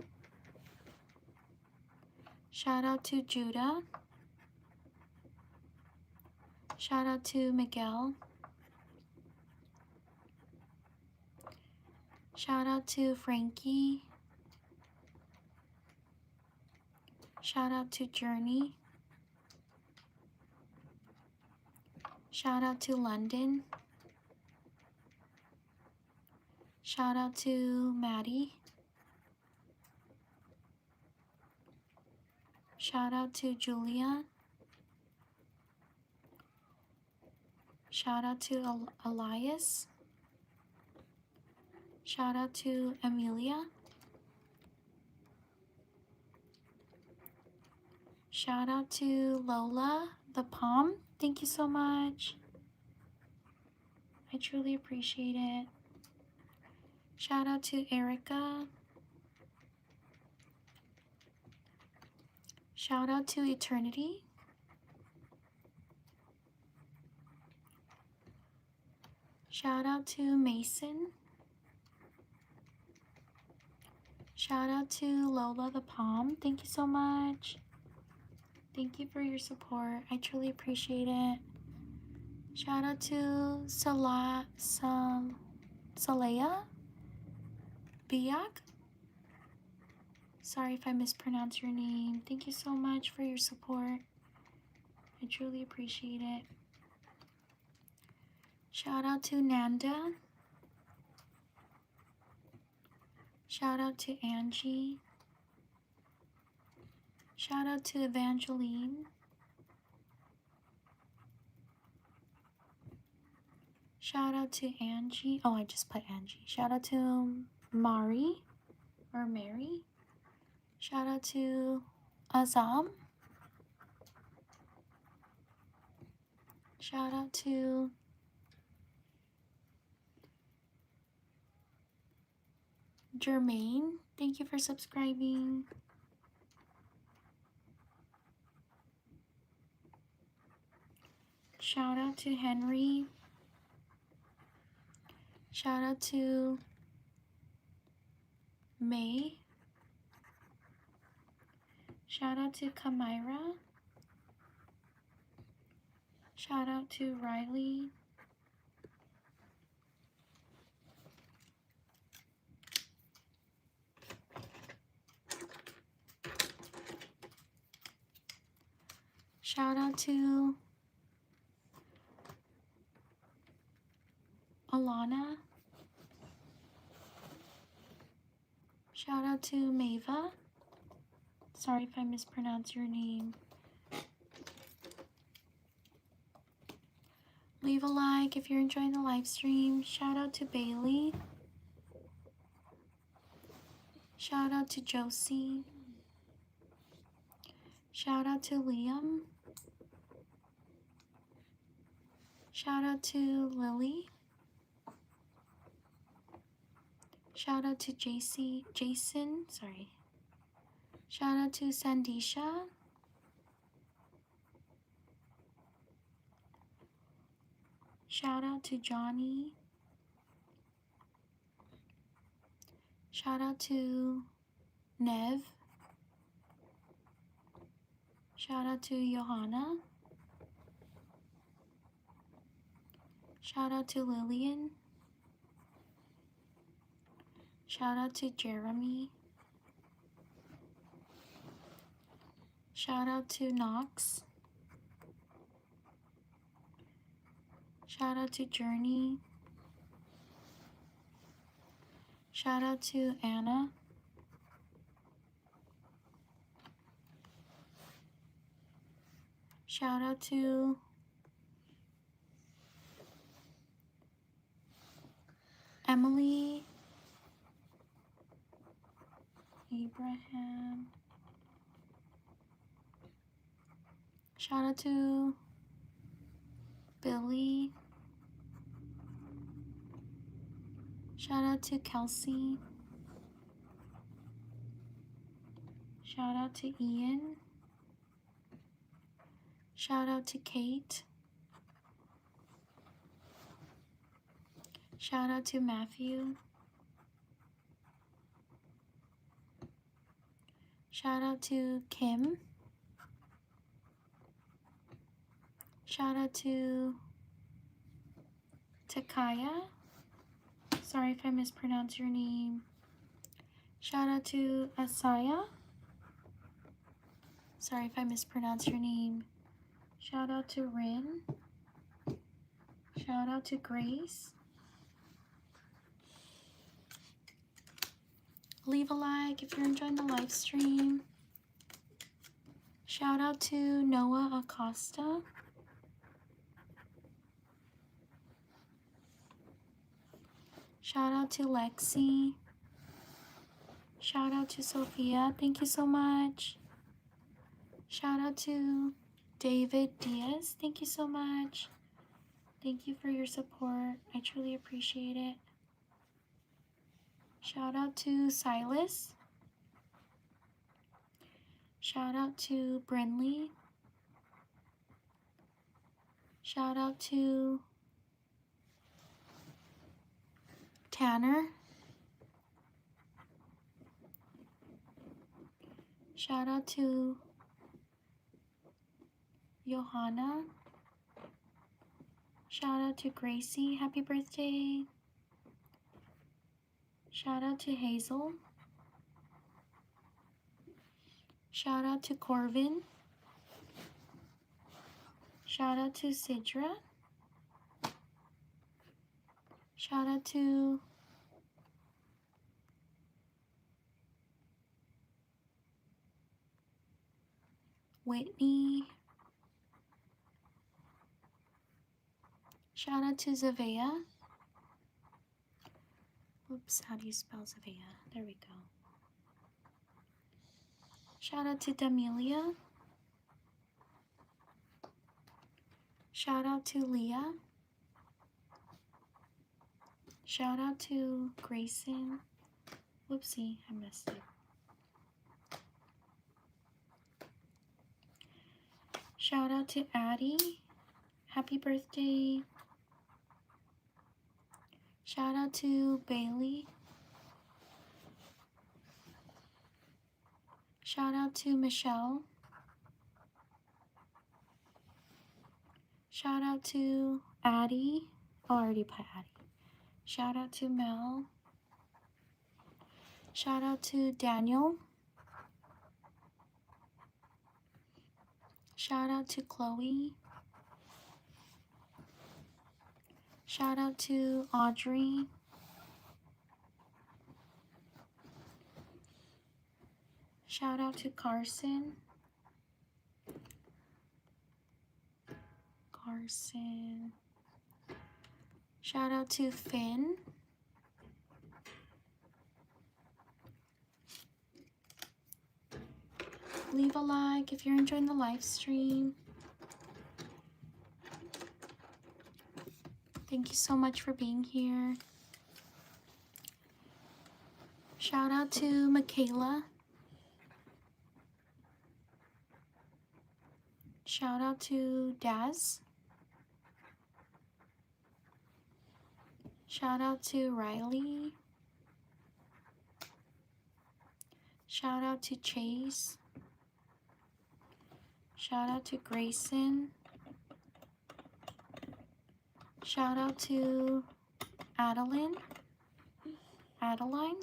Shout out to Judah. Shout out to Miguel. Shout out to Frankie. Shout out to Journey. Shout out to London. Shout out to Maddie. Shout out to Julia. Shout out to Elias. Shout out to Amelia. Shout out to Lola the Palm. Thank you so much. I truly appreciate it. Shout out to Erica. Shout out to Eternity. Shout out to Mason. Shout out to Lola the Palm. Thank you so much. Thank you for your support. I truly appreciate it. Shout out to Salea Biak. Sorry if I mispronounce your name. Thank you so much for your support. I truly appreciate it. Shout out to Nanda. Shout out to Angie. Shout out to Evangeline. Shout out to Angie. Oh, I just put Angie. Shout out to Mari or Mary. Shout out to Azam. Shout out to Jermaine. Thank you for subscribing. Shout out to Henry. Shout out to May. Shout out to Kamira. Shout out to Riley. Shout out to Alana. Shout out to Mava. Sorry if I mispronounce your name. Leave a like if you're enjoying the live stream. Shout out to Bailey. Shout out to Josie. Shout out to Liam. Shout out to Lily. Shout out to Jason. Sorry. Shout out to Sandisha. Shout out to Johnny. Shout out to Nev. Shout out to Johanna. Shout out to Lillian. Shout out to Jeremy. Shout out to Knox. Shout out to Journey. Shout out to Anna. Shout out to Emily. Abraham. Shout out to Billy. Shout out to Kelsey. Shout out to Ian. Shout out to Kate. Shout out to Matthew. Shout out to Kim. Shout out to Takaya. Sorry if I mispronounce your name. Shout out to Asaya. Sorry if I mispronounce your name. Shout out to Rin. Shout out to Grace. Leave a like if you're enjoying the live stream. Shout out to Noah Acosta. Shout out to Lexi. Shout out to Sophia. Thank you so much. Shout out to David Diaz. Thank you so much. Thank you for your support. I truly appreciate it. Shout out to Silas. Shout out to Brinley. Shout out to Tanner. Shout out to Johanna. Shout out to Gracie. Happy birthday. Shout out to Hazel. Shout out to Corvin. Shout out to Sidra. Shout out to Whitney. Shout out to Zavea. Oops, how do you spell Zavea? There we go. Shout out to Damelia. Shout out to Leah. Shout out to Grayson. Whoopsie, I messed up. Shout out to Addie. Happy birthday. Shout out to Bailey. Shout out to Michelle. Shout out to Addie. Oh, I already put Addie. Shout out to Mel. Shout out to Daniel. Shout out to Chloe. Shout out to Audrey. Shout out to Carson. Shout out to Finn. Leave a like if you're enjoying the live stream. Thank you so much for being here. Shout out to Michaela. Shout out to Daz. Shout out to Riley. Shout out to Chase. Shout out to Grayson. Shout out to Adeline.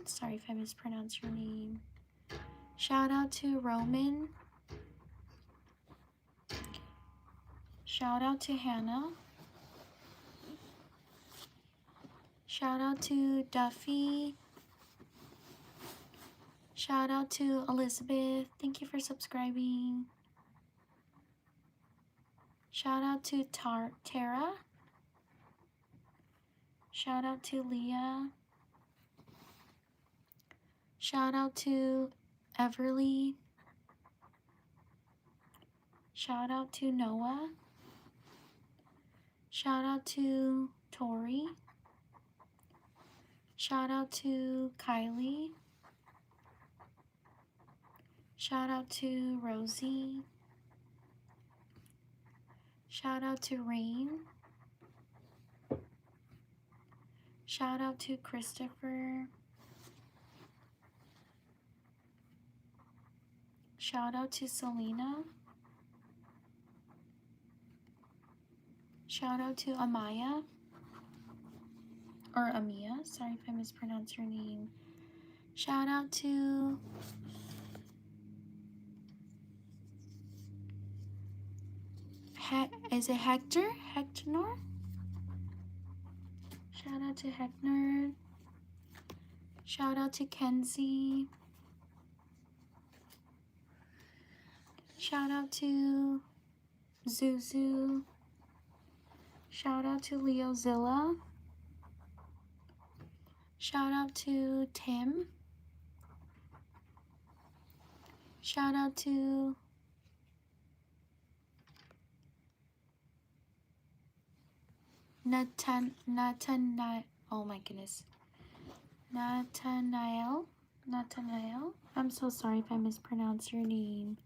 Sorry if I mispronounced your name. Shout out to Roman. Shout out to Hannah. Shout out to Duffy, Shout out to Elizabeth. Thank you for subscribing. Shout out to Tara. Shout out to Leah. Shout out to Everly. Shout out to Noah. Shout out to Tori. Shout out to Kylie. Shout out to Rosie. Shout out to Rain. Shout out to Christopher. Shout out to Selena. Shout out to Amaya. Or Amia. Sorry if I mispronounced your name. Shout out to is it Hector? Hector? Shout out to Hector. Shout out to Kenzie. Shout out to Zuzu. Shout out to Leozilla. Shout out to Tim. Shout out to Nathaniel. Oh my goodness. Nathaniel. I'm so sorry if I mispronounced your name.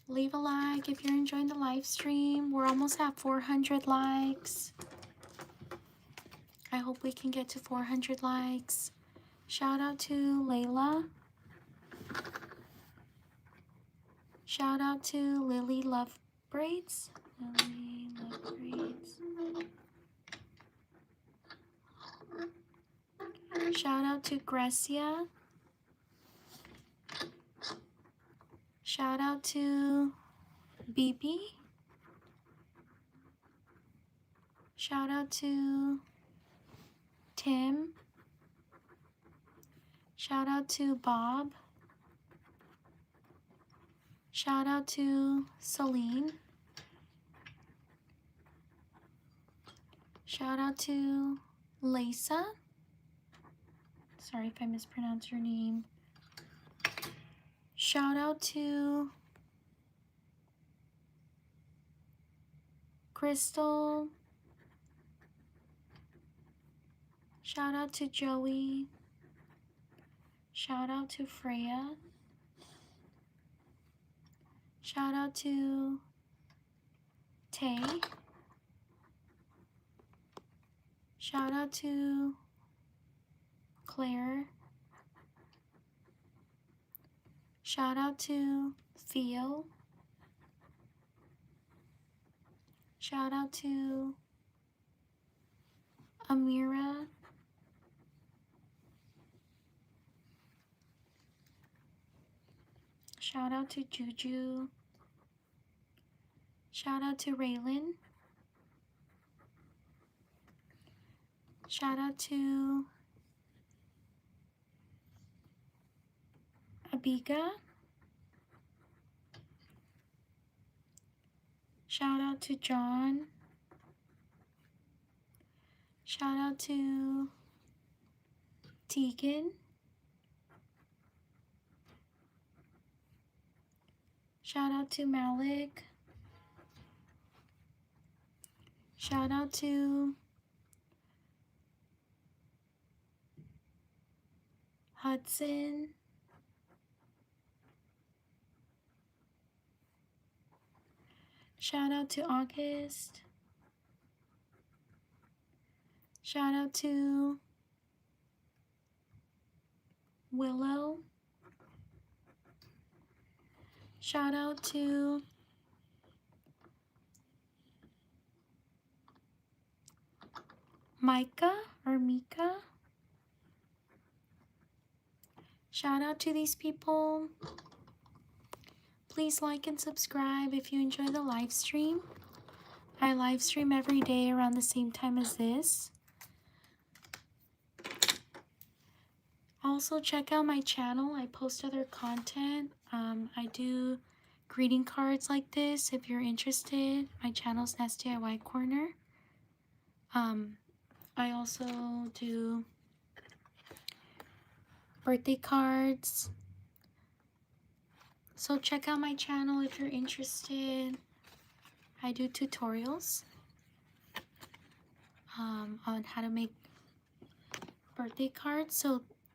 Leave a like if you're enjoying the live stream. We're almost at 400 likes. I hope we can get to 400 likes. Shout out to Layla. Shout out to Lily Love Braids. Lily Love Braids. Shout out to Gracia. Shout out to BB. Shout out to Tim. Shout out to Bob. Shout out to Celine. Shout out to Lisa. Sorry if I mispronounced your name. Shout out to Crystal. Shout out to Joey. Shout out to Freya. Shout out to Tay. Shout out to Claire. Shout out to Theo. Shout out to Amira. Shout out to Juju. Shout out to Raylan. Shout out to Abiga. Shout out to John. Shout out to Tegan. Shout out to Malik. Shout out to Hudson. Shout out to August. Shout out to Willow. Shout out to Micah or Mika. Shout out to these people. Please like and subscribe if you enjoy the live stream. I live stream every day around the same time as this. Also check out my channel. I post other content. I do greeting cards like this if you're interested. My channel's DIY Corner. I also do birthday cards. So check out my channel if you're interested. I do tutorials on how to make birthday cards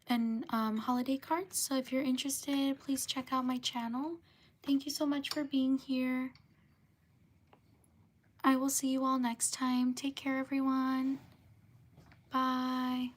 and holiday cards. So if you're interested, please check out my channel. Thank you so much for being here. I will see you all next time. Take care, everyone. Bye.